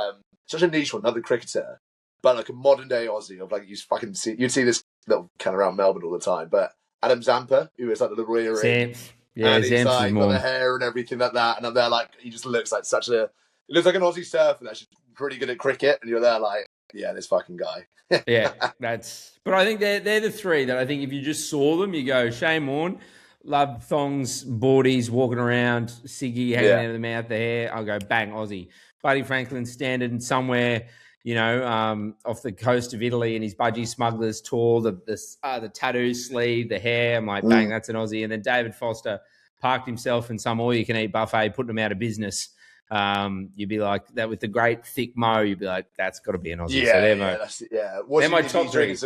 S2: such a niche one, another cricketer. But like a modern day Aussie of like you'd see this little kind of around Melbourne all the time. But Adam Zampa, who is like the little earring, and he's like got the hair and everything like that. And I'm there like he just looks like he looks like an Aussie surfer that's just pretty good at cricket. And you're there like, yeah, this fucking guy.
S1: But I think they're the three that I think if you just saw them, you go Shane Warne, love thongs, boardies, walking around, ciggy hanging out of the mouth, the hair. I'll go bang Aussie. Buddy Franklin standing somewhere. Off the coast of Italy in his budgie smuggler's tour, the tattoo sleeve, the hair. I'm like, bang, that's an Aussie. And then David Foster parked himself in some all-you-can-eat buffet, putting him out of business. You'd be like, that with the great thick mo, you'd be like, that's got to be an Aussie.
S2: What's my top three?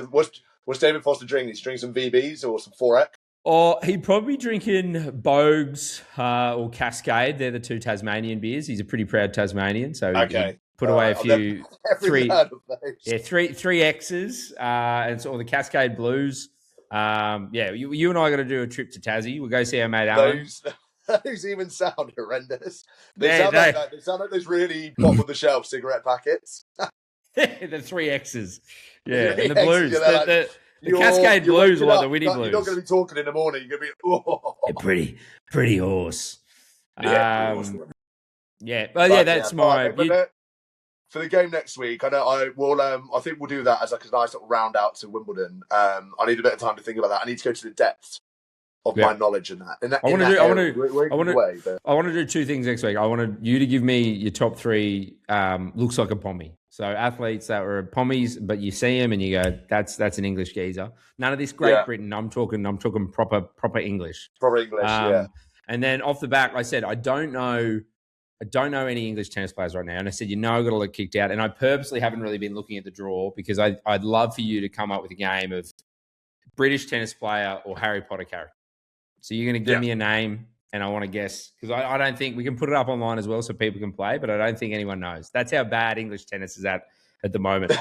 S2: What's David Foster drinking? He's drinking some VBs or some 4X?
S1: Or he'd probably be drinking Bogues or Cascade. They're the two Tasmanian beers. He's a pretty proud Tasmanian. So put away a few three X's and so all the Cascade Blues. You and I got to do a trip to Tassie. We'll go see our mate Alan.
S2: Those even sound horrendous. They sound like those really bottom of the shelf cigarette packets.
S1: The 3 X's. Yeah, and the Blues. The Cascade Blues are like the Winnie Blues.
S2: You're not going to be talking in the morning. You're going to
S1: be pretty horse.
S2: That's
S1: my.
S2: For the game next week, I think we'll do that as like a nice little round out to Wimbledon. I need a bit of time to think about that. I need to go to the depths of my knowledge in that. I
S1: want to do two things next week. I want you to give me your top three. Looks like a pommy. So athletes that were pommies, but you see them and you go, that's an English geezer. None of this Great Britain. I'm talking proper English.
S2: Proper English.
S1: And then off the back, I said I don't know any English tennis players right now. And I said, I got to get kicked out. And I purposely haven't really been looking at the draw because I'd love for you to come up with a game of British tennis player or Harry Potter character. So you're going to give me a name and I want to guess because I don't think we can put it up online as well so people can play, but I don't think anyone knows. That's how bad English tennis is at the moment.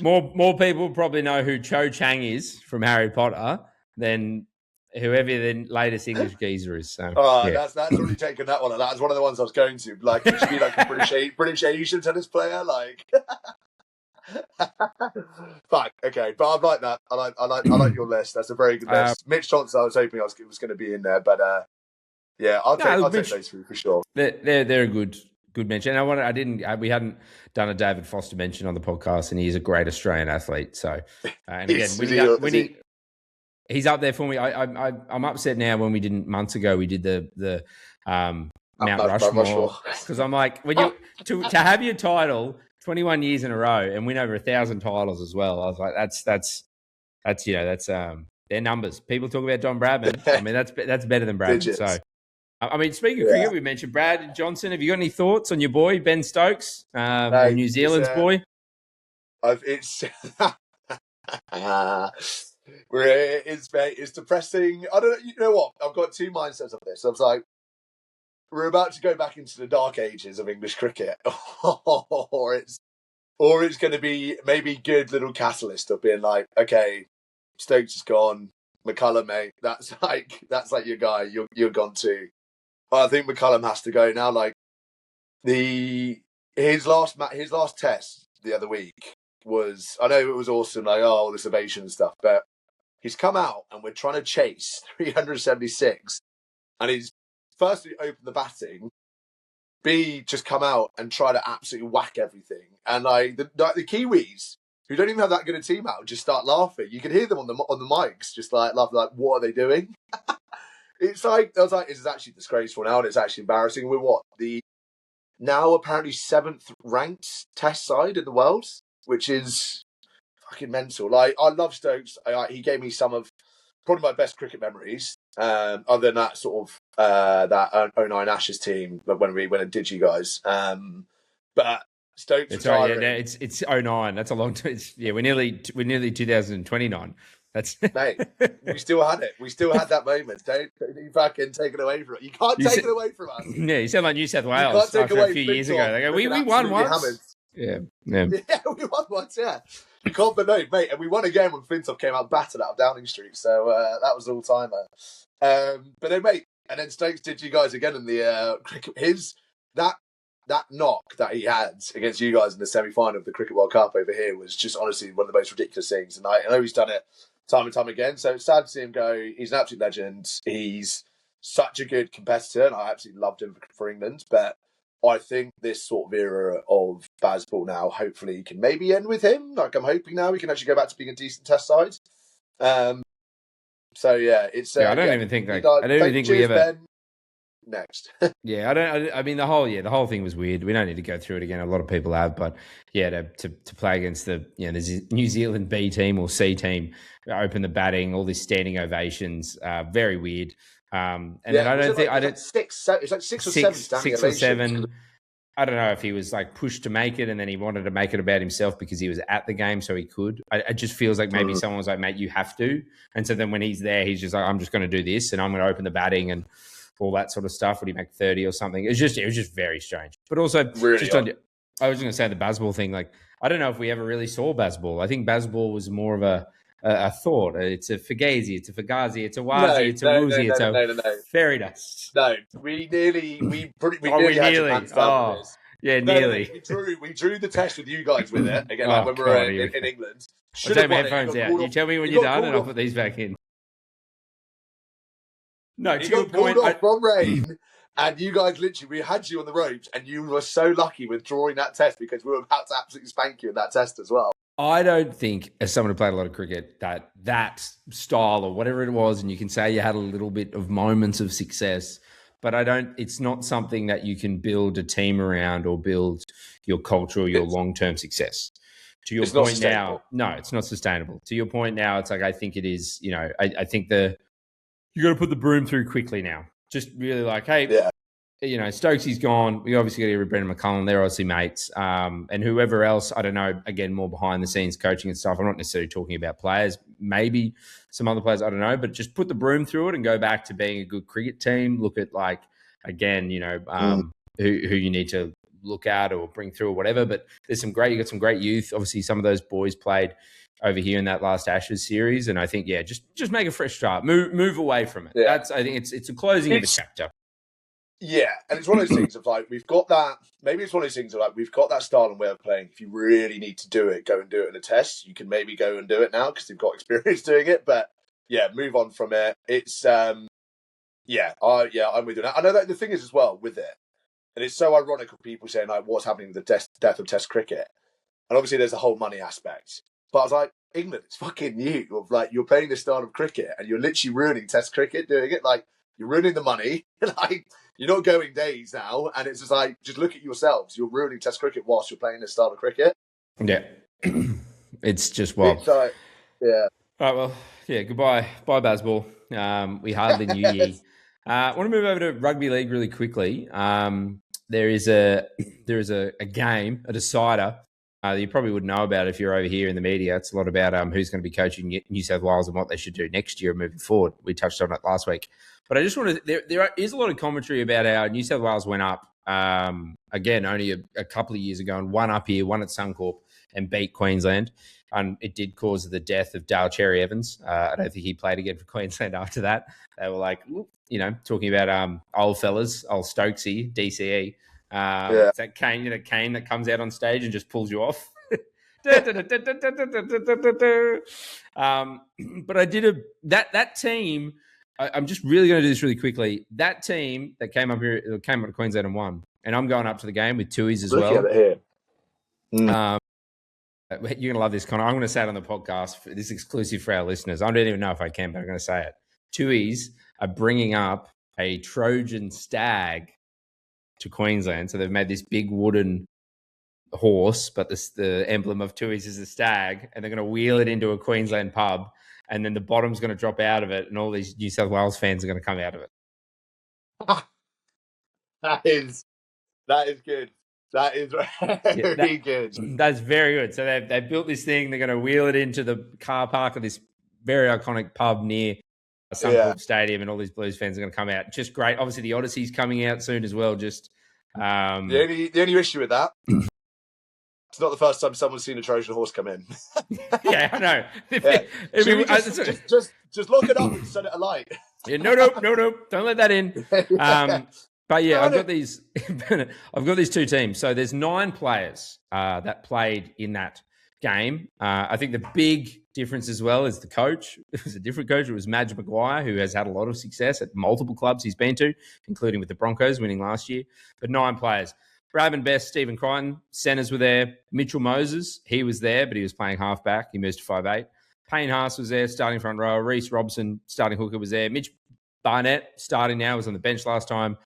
S1: More people probably know who Cho Chang is from Harry Potter than whoever the latest English geezer is. So,
S2: that's already taken that one. That was one of the ones I was going to. Like, it should be like a British Asian tennis player. Like, fuck. Okay, but I like that. I like your list. That's a very good list. Mitch Johnson, I was hoping it was going to be in there, but I'll take those three for sure.
S1: They're a good mention. We hadn't done a David Foster mention on the podcast, and he's a great Australian athlete. So, and again, winning. He's up there for me. I'm upset now when we didn't months ago. We did the Mount Rushmore because I'm like when you to have your title 21 years in a row and win over 1,000 titles as well. I was like, that's their numbers. People talk about Don Bradman. I mean, that's better than Bradman.
S2: Digits.
S1: So, I mean, speaking of cricket, we mentioned Brad Johnson. Have you got any thoughts on your boy Ben Stokes, New Zealand's boy?
S2: It's depressing. I don't know. You know what? I've got two mindsets of this. I was like, we're about to go back into the dark ages of English cricket, or it's going to be maybe good little catalyst of being like, okay, Stokes is gone, McCullum, mate. That's like your guy. You're gone too. I think McCullum has to go now. Like his last test the other week was, I know it was awesome. Like this ovation and stuff, but He's come out and we're trying to chase 376, and he's firstly opened the batting, B, just come out and try to absolutely whack everything. And like the Kiwis, who don't even have that good a team out, just start laughing. You can hear them on the mics, just like laughing, like, what are they doing? It's like, I was like, this is actually disgraceful now, and it's actually embarrassing. We're the now apparently 7th ranked Test side in the world, which is fucking mental. Like, I love Stokes. He gave me some of probably my best cricket memories. Other than that sort of that 09 Ashes team when I did you guys. But Stokes.
S1: It's right, yeah, it's 09. That's a long time. We're nearly 2029. That's
S2: mate. We still had it. We still had that moment. Don't you fucking take it away from it. You can't take it away from us.
S1: Yeah, you sound like New South Wales after a few years ago. They go, we won once. Yeah,
S2: we won once. Yeah, you can't believe, mate. And we won again when Flintoff came out battered out of Downing Street. So that was all timer. But then, mate, and then Stokes did you guys again in the cricket. That knock that he had against you guys in the semi-final of the Cricket World Cup over here was just honestly one of the most ridiculous things. And I know he's done it time and time again. So it's sad to see him go. He's an absolute legend. He's such a good competitor, and I absolutely loved him for England. But I think this sort of era of Bazball now, hopefully, can maybe end with him. Like, I'm hoping now we can actually go back to being a decent Test side. So yeah, it's.
S1: I don't even think we ever.
S2: Ben. Next.
S1: Yeah, I mean, the whole thing was weird. We don't need to go through it again. A lot of people have, but yeah, to play against the New Zealand B team or C team, open the batting, all these standing ovations, very weird. And then I don't think
S2: it's like six or seven.
S1: I don't know if he was like pushed to make it, and then he wanted to make it about himself because he was at the game, so he could. It just feels like maybe someone was like, "Mate, you have to," and so then when he's there, he's just like, "I'm just going to do this, and I'm going to open the batting and." All that sort of stuff. Would he make 30 or something? It was just very strange. But also,
S2: really
S1: I was going to say the Bazball thing. Like, I don't know if we ever really saw Bazball. I think Bazball was more of a thought. It's a Fugazi, it's a Fugazi, it's a Wazi, it's a Woozy, it's a fairy dust.
S2: No, we nearly had
S1: nearly.
S2: We drew the test with you guys with it again, when we were in England.
S1: I'll take my headphones out. You tell me when you're done, and I'll put these back in. No,
S2: you got pulled off from rain, and you guys we had you on the ropes, and you were so lucky with drawing that test because we were about to absolutely spank you in that test as well.
S1: I don't think, as someone who played a lot of cricket, that style or whatever it was, and you can say you had a little bit of moments of success, but it's not something that you can build a team around or build your culture or your long-term success. To your point now, no, it's not sustainable. To your point now, it's like, I think it is, I think you got to put the broom through quickly now. Just really like, hey, Stokesy's gone. We obviously got to get rid of Brendan McCullum. They're obviously mates. And whoever else, I don't know, again, more behind the scenes coaching and stuff. I'm not necessarily talking about players, maybe some other players, I don't know, but just put the broom through it and go back to being a good cricket team. Look at who you need to look at or bring through or whatever. But you got some great youth. Obviously, some of those boys played over here in that last Ashes series, and I think just make a fresh start, move away from it. Yeah. I think it's a closing of a chapter.
S2: Yeah, and it's one of those things of like we've got that. Maybe it's one of those things of like we've got that style and way of playing. If you really need to do it, go and do it in a test. You can maybe go and do it now because you've got experience doing it. But yeah, move on from it. It's I'm with you. I know that the thing is as well with it, and it's so ironic of people saying like what's happening with the death of Test cricket, and obviously there's the whole money aspect. But I was like, England, it's fucking you. Of like, you're playing this style of cricket and you're literally ruining Test cricket doing it. Like, you're ruining the money. Like, you're not going days now. And it's just like, just look at yourselves. You're ruining Test cricket whilst you're playing this style of cricket.
S1: Yeah. It's just, well.
S2: It's like, yeah.
S1: All right, well, yeah, goodbye. Bye, Bazball. We hardly knew ye. I want to move over to rugby league really quickly. There is a game, a decider, that you probably would know about if you're over here in the media. It's a lot about who's going to be coaching New South Wales and what they should do next year moving forward. We touched on it last week. But I just wanted there is a lot of commentary about how New South Wales went up, again, only a couple of years ago, and one up here, one at Suncorp, and beat Queensland. And it did cause the death of Dale Cherry Evans. I don't think he played again for Queensland after that. They were like, talking about old fellas, old Stokesy, DCE. It's that Kane, Kane that comes out on stage and just pulls you off. But I did that team. I'm just really going to do this really quickly. That team that came up to Queensland and won, and I'm going up to the game with Tui's as well.
S2: Look at it here.
S1: You're going to love this, Conor. I'm going to say it on the podcast. This is exclusive for our listeners. I don't even know if I can, but I'm going to say it. Tui's are bringing up a Trojan stag to Queensland. So they've made this big wooden horse, but the emblem of Tui's is a stag, and they're going to wheel it into a Queensland pub, and then the bottom's going to drop out of it, and all these New South Wales fans are going to come out of it.
S2: That is good. That is very good.
S1: That's very good. So they've built this thing. They're going to wheel it into the car park of this very iconic pub near Suncorp Stadium, and all these Blues fans are going to come out. Just great. Obviously, the Odyssey's coming out soon as well. Just
S2: the only issue with that, it's not the first time someone's seen a Trojan horse come in.
S1: Yeah, I know.
S2: Just lock it up and set it alight.
S1: Yeah, no. Don't let that in. But yeah, I've got these two teams. So there's 9 players that played in that game. I think the big difference as well is the coach. It was a different coach. It was Madge Maguire, who has had a lot of success at multiple clubs he's been to, including with the Broncos, winning last year. But 9 players. Bradman Best, Stephen Crichton, centers were there. Mitchell Moses, he was there, but he was playing halfback. He moved to 5'8". Payne Haas was there, starting front row. Reece Robson, starting hooker, was there. Mitch Barnett, starting now, was on the bench last time.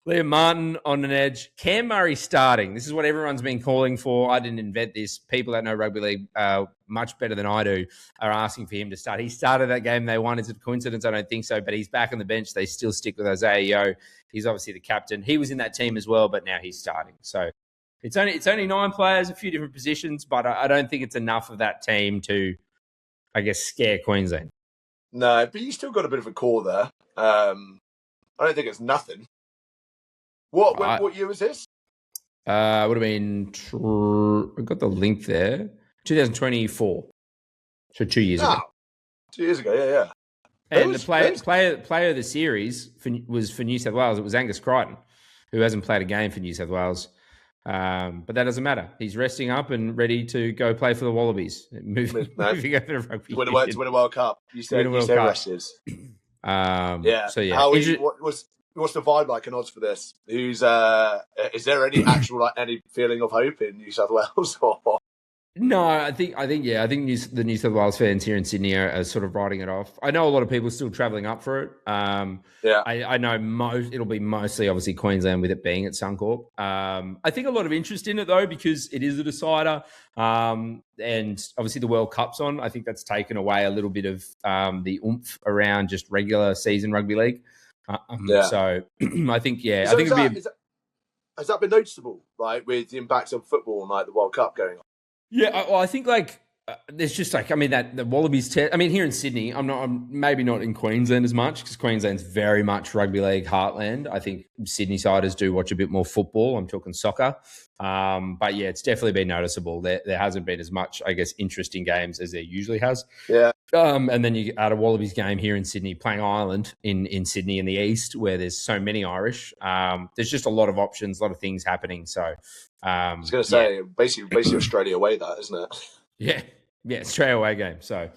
S1: Liam Martin on an edge. Cam Murray starting. This is what everyone's been calling for. I didn't invent this. People that know rugby league much better than I do are asking for him to start. He started that game. They won. Is it a coincidence? I don't think so. But he's back on the bench. They still stick with Isaiah Yeo. He's obviously the captain. He was in that team as well, but now he's starting. So it's only 9 players, a few different positions, but I don't think it's enough of that team to, I guess, scare Queensland.
S2: No, but you still got a bit of a core there. I don't think it's nothing. What year was this?
S1: Would have been. I got the link there. 2024. So 2 years ago.
S2: 2 years ago, yeah.
S1: And the player of the series was for New South Wales. It was Angus Crichton, who hasn't played a game for New South Wales. But that doesn't matter. He's resting up and ready to go play for the Wallabies. Moving over to rugby.
S2: To win a World Cup. You said rested.
S1: Yeah. So yeah.
S2: What's the vibe like in odds for this? Is there any actual any feeling of hope in New South Wales?
S1: No, I think the New South Wales fans here in Sydney are sort of writing it off. I know a lot of people are still travelling up for it. I know it'll be mostly obviously Queensland with it being at Suncorp. I think a lot of interest in it though, because it is a decider. And obviously the World Cup's on. I think that's taken away a little bit of the oomph around just regular season rugby league. So I think has
S2: that been noticeable, like with the impact on football and like the World Cup going on?
S1: Yeah, I think there's just that the Wallabies. Here in Sydney, I'm maybe not in Queensland as much because Queensland's very much rugby league heartland. I think Sydney siders do watch a bit more football. I'm talking soccer, but yeah, it's definitely been noticeable. There hasn't been as much, I guess, interest in games as there usually has.
S2: Yeah.
S1: And then you add a Wallabies game here in Sydney, playing Ireland in Sydney in the east, where there's so many Irish. There's just a lot of options, a lot of things happening. So
S2: I was going to say, basically Australia away, that isn't it?
S1: Yeah, Australia away game. So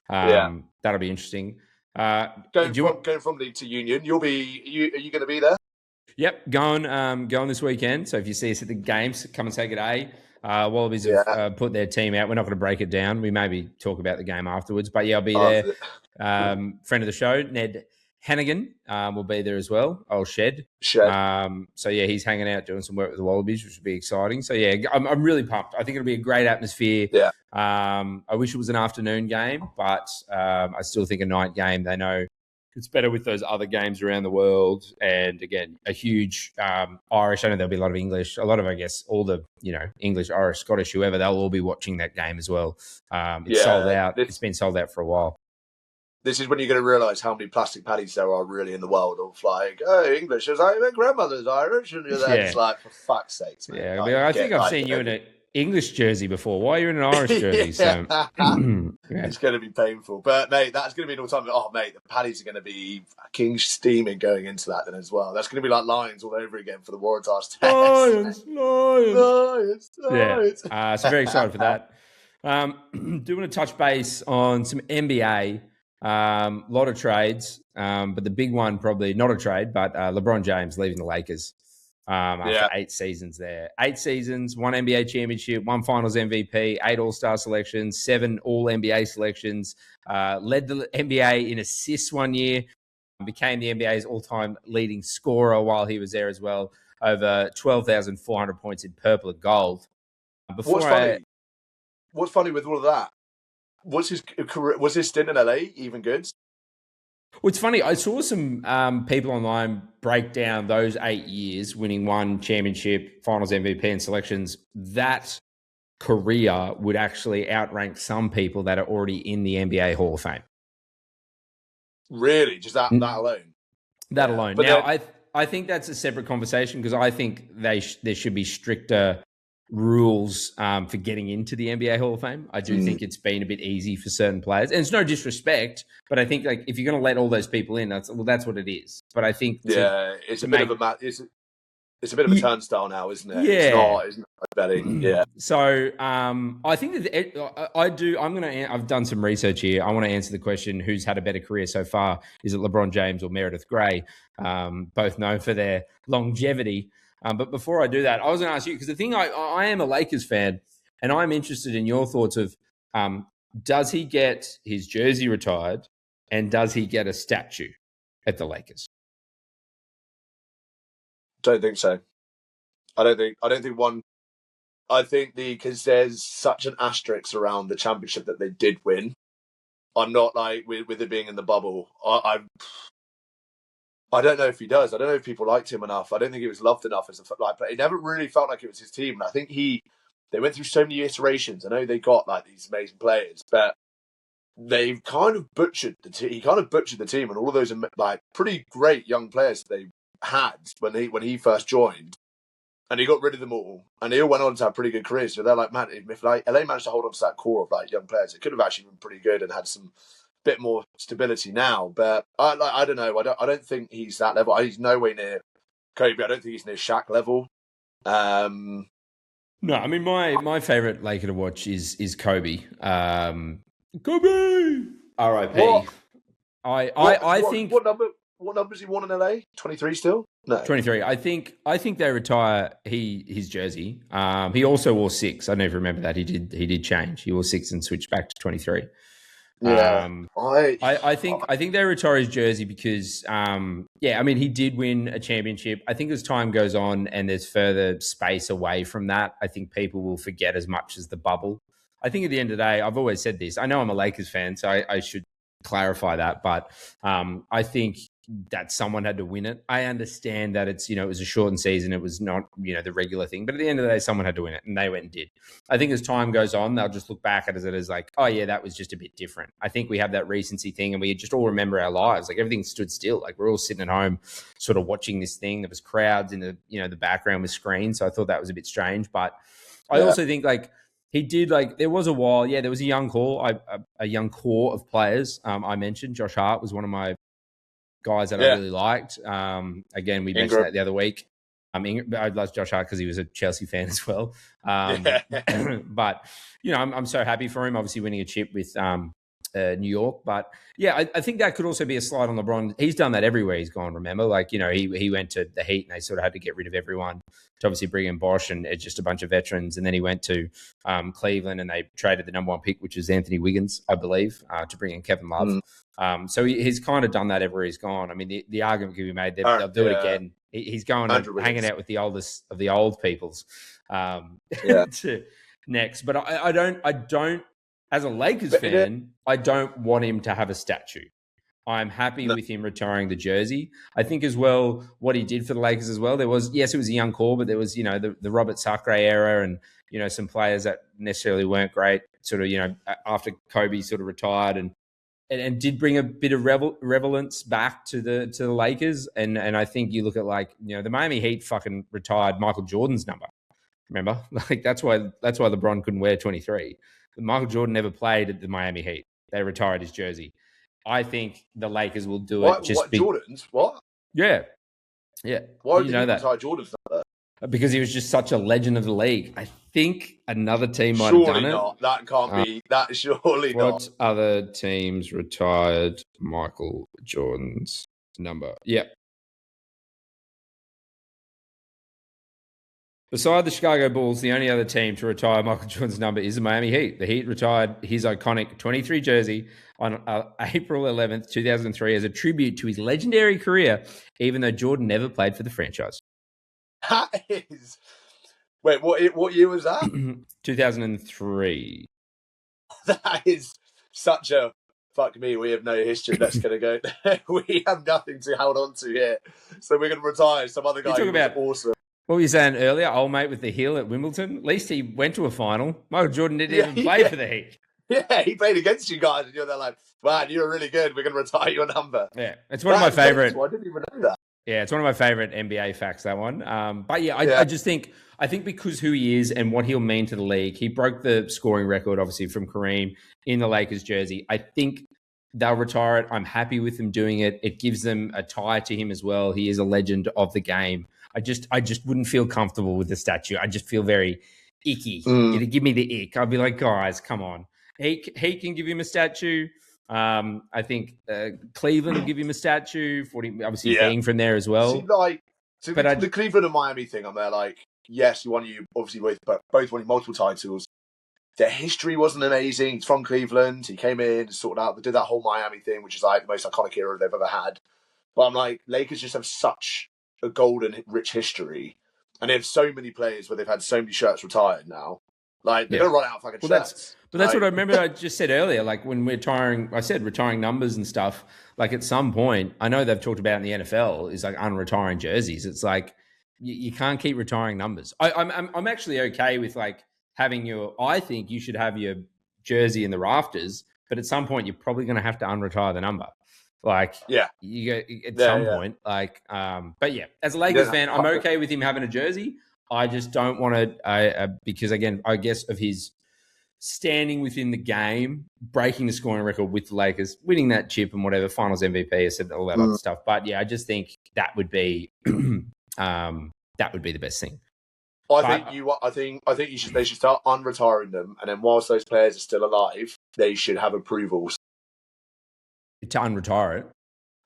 S1: that'll be interesting.
S2: Going from league to union, are you going to be there?
S1: Yep, going this weekend. So if you see us at the games, come and say good day. Wallabies have put their team out. We're not going to break it down. We maybe talk about the game afterwards. But yeah, I'll be there. Friend of the show, Ned Hannigan, will be there as well. Old Shed. So yeah, he's hanging out doing some work with the Wallabies, which will be exciting. So yeah, I'm really pumped. I think it'll be a great atmosphere.
S2: Yeah.
S1: I wish it was an afternoon game, but I still think a night game. They know it's better with those other games around the world. And again, a huge Irish. I know there'll be a lot of English, a lot of, I guess, all the, English, Irish, Scottish, whoever, they'll all be watching that game as well. It's sold out. It's been sold out for a while.
S2: This is when you're going to realise how many plastic paddies there are really in the world of like, oh, English. It's like, my grandmother's Irish. And you're there, it's like, for fuck's sake, man.
S1: Yeah, I think I've seen you in an English jersey before. Why are you in an Irish jersey? So,
S2: It's going to be painful. But, mate, that's going to be an all-time. Oh, mate, the paddies are going to be fucking steaming going into that then as well. That's going to be like Lions all over again for the Waratahs test.
S1: Lions. Yeah, so very excited for that. Do want to touch base on some NBA. Lot of trades, but the big one probably not a trade, but LeBron James leaving the Lakers after 8 seasons there. 8 seasons, 1 NBA championship, 1 Finals MVP, 8 All-Star selections, 7 All-NBA selections. Led the NBA in assists one year. Became the NBA's all-time leading scorer while he was there as well. Over 12,400 points in purple and gold.
S2: What's funny with all of that? Was his stint in LA even good?
S1: Well, it's funny. I saw some people online break down those 8 years, winning 1 championship, Finals MVP, and selections. That career would actually outrank some people that are already in the NBA Hall of Fame.
S2: Really, just that alone.
S1: That alone. But now, I think that's a separate conversation because I think there should be stricter rules for getting into the NBA Hall of Fame. I do think it's been a bit easy for certain players, and it's no disrespect, but I think like if you're going to let all those people in, that's what it is. But I think
S2: it's a bit of a turnstile now, isn't it?
S1: Yeah,
S2: it's not betting. Yeah.
S1: So I think that I've done some research here. I want to answer the question: who's had a better career so far? Is it LeBron James or Meredith Grey? Both known for their longevity. But before I do that, I was going to ask you, because the thing, I am a Lakers fan, and I'm interested in your thoughts of, does he get his jersey retired, and does he get a statue at the Lakers?
S2: Don't think so. I don't think one. I think because there's such an asterisk around the championship that they did win. I'm not like with it being in the bubble. I don't know if he does. I don't know if people liked him enough. I don't think he was loved enough but it never really felt like it was his team. And I think they went through so many iterations. I know they got like these amazing players, but they've kind of butchered the team. He kind of butchered the team, and all of those like pretty great young players they had when he first joined, and he got rid of them all, and they all went on to have pretty good careers. So they're like, man, if like LA managed to hold on to that core of like young players, it could have actually been pretty good and had some bit more stability now. But I don't know. I don't think he's that level. He's nowhere near Kobe. I don't think he's near Shaq level.
S1: No, I mean my favorite Laker to watch is Kobe. Kobe, R.I.P. I think
S2: what numbers he won in LA? 23 still? No,
S1: 23. I think they retire his jersey. He also wore 6. I don't know if you remember that. He did change. He wore 6 and switched back to 23.
S2: Yeah,
S1: I think they retire his jersey because I mean he did win a championship. I think as time goes on and there's further space away from that, I think people will forget as much as the bubble. I think at the end of the day, I've always said this. I know I'm a Lakers fan, so I should clarify that, but I think that someone had to win it. I understand that it's, it was a shortened season. It was not, the regular thing. But at the end of the day, someone had to win it, and they went and did. I think as time goes on, they'll just look back at it as like, oh, yeah, that was just a bit different. I think we have that recency thing, and we just all remember our lives. Like, everything stood still. Like, we're all sitting at home sort of watching this thing. There was crowds in the, the background with screens. So I thought that was a bit strange. But I also think, like, he did, like, there was a while, there was a young core of players. I mentioned Josh Hart was one of my guys that I really liked. Again, we mentioned that the other week. I love Josh Hart because he was a Chelsea fan as well. But, I'm so happy for him, obviously winning a chip with New York. But, I think that could also be a slide on LeBron. He's done that everywhere he's gone, remember? Like, he went to the Heat and they sort of had to get rid of everyone to obviously bring in Bosch and just a bunch of veterans. And then he went to Cleveland and they traded the number 1 pick, which is Anthony Wiggins, I believe, to bring in Kevin Love. So he's kind of done that everywhere he's gone. I mean, the argument can be made that they'll do it again. He's going and hanging out with the oldest of the old peoples to next. But I don't, as a Lakers fan, I don't want him to have a statue. I'm happy with him retiring the jersey. I think as well, what he did for the Lakers as well, there was, yes, it was a young core, but there was, the Robert Sacre era and, some players that necessarily weren't great sort of, after Kobe sort of retired and did bring a bit of relevance back to the Lakers. And I think you look at like, the Miami Heat fucking retired Michael Jordan's number. Remember? Like that's why LeBron couldn't wear 23. Michael Jordan never played at the Miami Heat. They retired his jersey. I think the Lakers will do it.
S2: Jordan's? What?
S1: Yeah. Yeah.
S2: Why did you know that? Retire Jordan's number?
S1: because he was just such a legend of the league. I think another team might
S2: Surely
S1: have done
S2: not. That can't be. That surely
S1: what
S2: not.
S1: other teams retired Michael Jordan's number? Yep. Beside the Chicago Bulls, the only other team to retire Michael Jordan's number is the Miami Heat. The Heat retired his iconic 23 jersey on April 11th, 2003 as a tribute to his legendary career, even though Jordan never played for the franchise.
S2: That is... Wait, what year was that?
S1: 2003.
S2: That is such a... Fuck me, we have no history. That's going to go... We have nothing to hold on to here. So we're going to retire some other guy who was awesome.
S1: What were you saying earlier? Old mate with the heel at Wimbledon. At least he went to a final. Michael Jordan didn't even play for the Heat.
S2: Yeah, he played against you guys, and you're there like, man, you're really good. We're going to retire your number.
S1: Yeah, it's one of my favorite.
S2: I didn't even know that.
S1: Yeah, it's one of my favorite NBA facts, that one. But yeah, I just think because who he is and what he'll mean to the league, he broke the scoring record, obviously, from Kareem in the Lakers jersey. I think they'll retire it. I'm happy with them doing it. It gives them a tie to him as well. He is a legend of the game. I just wouldn't feel comfortable with the statue. I just feel very icky. It'd give me the ick. I'd be like, guys, come on. He can give him a statue. I think Cleveland will give him a statue for him, obviously being from there as well.
S2: The Cleveland and Miami thing, I'm there like, yes, you obviously both won multiple titles. Their history wasn't amazing. He's from Cleveland. He came in, sorted out, they did that whole Miami thing, which is like the most iconic era they've ever had. But I'm like, Lakers just have such a golden, rich history, and they have so many players where they've had so many shirts retired now. Like they're gonna run out of fucking shirts.
S1: That's what I remember. I just said earlier. Like when we're retiring numbers and stuff. Like at some point, I know they've talked about in the NFL is like unretiring jerseys. It's like you can't keep retiring numbers. I'm actually okay with like having I think you should have your jersey in the rafters, but at some point you're probably going to have to unretire the number. Like, you go at some point, like, but yeah, as a Lakers fan, I'm okay with him having a jersey. I just don't want to, because again, I guess of his standing within the game, breaking the scoring record with the Lakers, winning that chip and whatever, finals MVP, I said all that other stuff. But yeah, I just think that would be, the best thing.
S2: I think they should start unretiring them, and then whilst those players are still alive, they should have approvals
S1: to unretire it.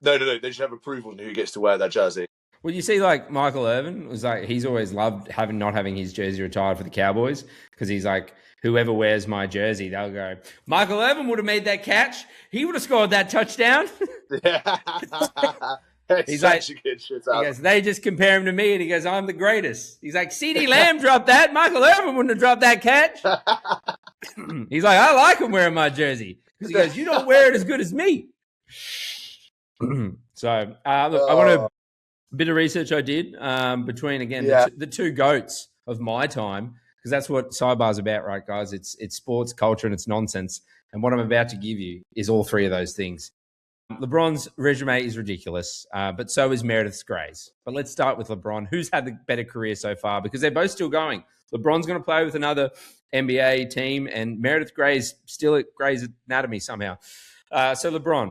S2: No. They should have approval on who gets to wear that jersey.
S1: Well, you see, like Michael Irvin was like, he's always loved not having his jersey retired for the Cowboys because he's like, whoever wears my jersey, they'll go, Michael Irvin would have made that catch. He would have scored that touchdown. He's like, he goes, they just compare him to me, and he goes, I'm the greatest. He's like, CeeDee Lamb dropped that. Michael Irvin wouldn't have dropped that catch. He's like, I like him wearing my jersey. Because he goes, you don't wear it as good as me. So, look, I want a bit of research I did between, again, the two GOATs of my time, because that's what Sidebar's about, right, guys? It's sports, culture, and it's nonsense. And what I'm about to give you is all three of those things. LeBron's resume is ridiculous, but so is Meredith Grey's. But let's start with LeBron, who's had the better career so far, because they're both still going. LeBron's going to play with another NBA team, and Meredith Grey's still at Grey's Anatomy somehow. So LeBron,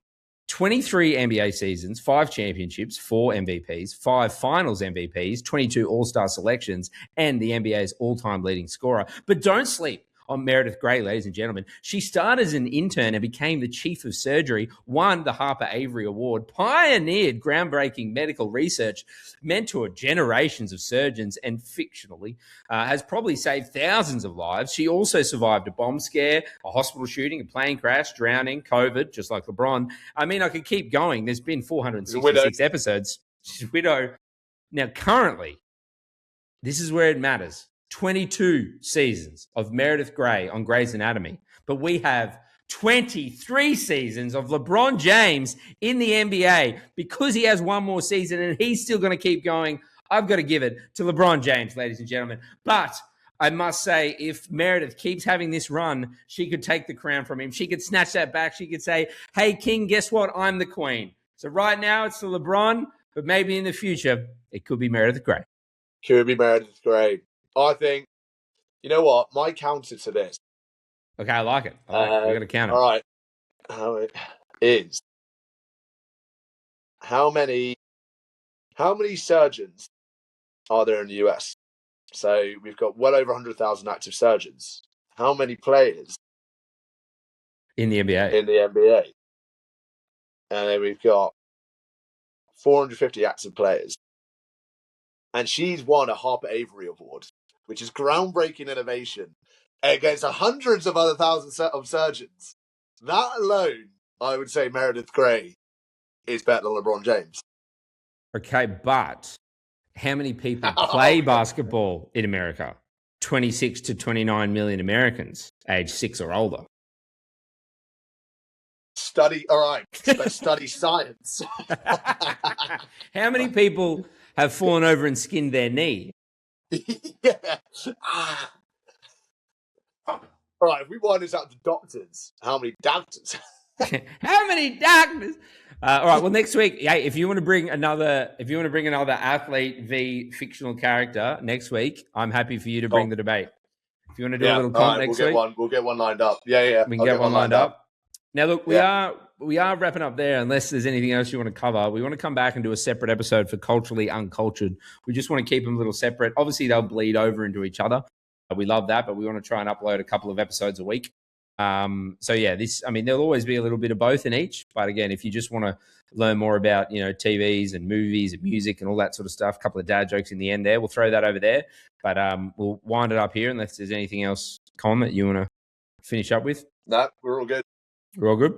S1: 23 NBA seasons, 5 championships, 4 MVPs, 5 finals MVPs, 22 all-star selections, and the NBA's all-time leading scorer. But don't sleep on Meredith Grey, ladies and gentlemen. She started as an intern and became the chief of surgery, won the Harper Avery Award, pioneered groundbreaking medical research, mentored generations of surgeons, and fictionally has probably saved thousands of lives. She also survived a bomb scare, a hospital shooting, a plane crash, drowning, COVID, just like LeBron. I mean, I could keep going. There's been 466 episodes. She's a widow. Now, currently, this is where it matters. 22 seasons of Meredith Grey on Grey's Anatomy, but we have 23 seasons of LeBron James in the NBA because he has one more season and he's still going to keep going. I've got to give it to LeBron James, ladies and gentlemen. But I must say, if Meredith keeps having this run, she could take the crown from him. She could snatch that back. She could say, hey, King, guess what? I'm the queen. So right now it's the LeBron, but maybe in the future it could be Meredith Grey.
S2: Could be Meredith Grey. I think, you know what? My counter to this.
S1: Okay, I like it. We're going to count it.
S2: All right. How it is. How many surgeons are there in the US? So we've got well over 100,000 active surgeons. How many players
S1: in the NBA?
S2: In the NBA. And then we've got 450 active players. And she's won a Harper Avery Award, which is groundbreaking innovation against hundreds of other thousands of surgeons. That alone, I would say Meredith Grey is better than LeBron James.
S1: Okay, but how many people play basketball in America? 26 to 29 million Americans, age 6 or older.
S2: Study science.
S1: How many people have fallen over and skinned their knee?
S2: Yeah. All right, if we wind this out to doctors, how many doctors?
S1: How many doctors? All right. Well, next week, if you want to bring another athlete v fictional character next week, I'm happy for you to bring the debate. If you want to do a little comp next week,
S2: we'll get one lined up. Yeah.
S1: We can get one lined up. Now, look, we are wrapping up there. Unless there's anything else you want to cover, we want to come back and do a separate episode for Culturally Uncultured. We just want to keep them a little separate. Obviously, they'll bleed over into each other. We love that, but we want to try and upload a couple of episodes a week. There'll always be a little bit of both in each. But again, if you just want to learn more about, TVs and movies and music and all that sort of stuff, a couple of dad jokes in the end there, we'll throw that over there. But we'll wind it up here unless there's anything else, Con, that you want to finish up with.
S2: No, we're all good.
S1: We're all good?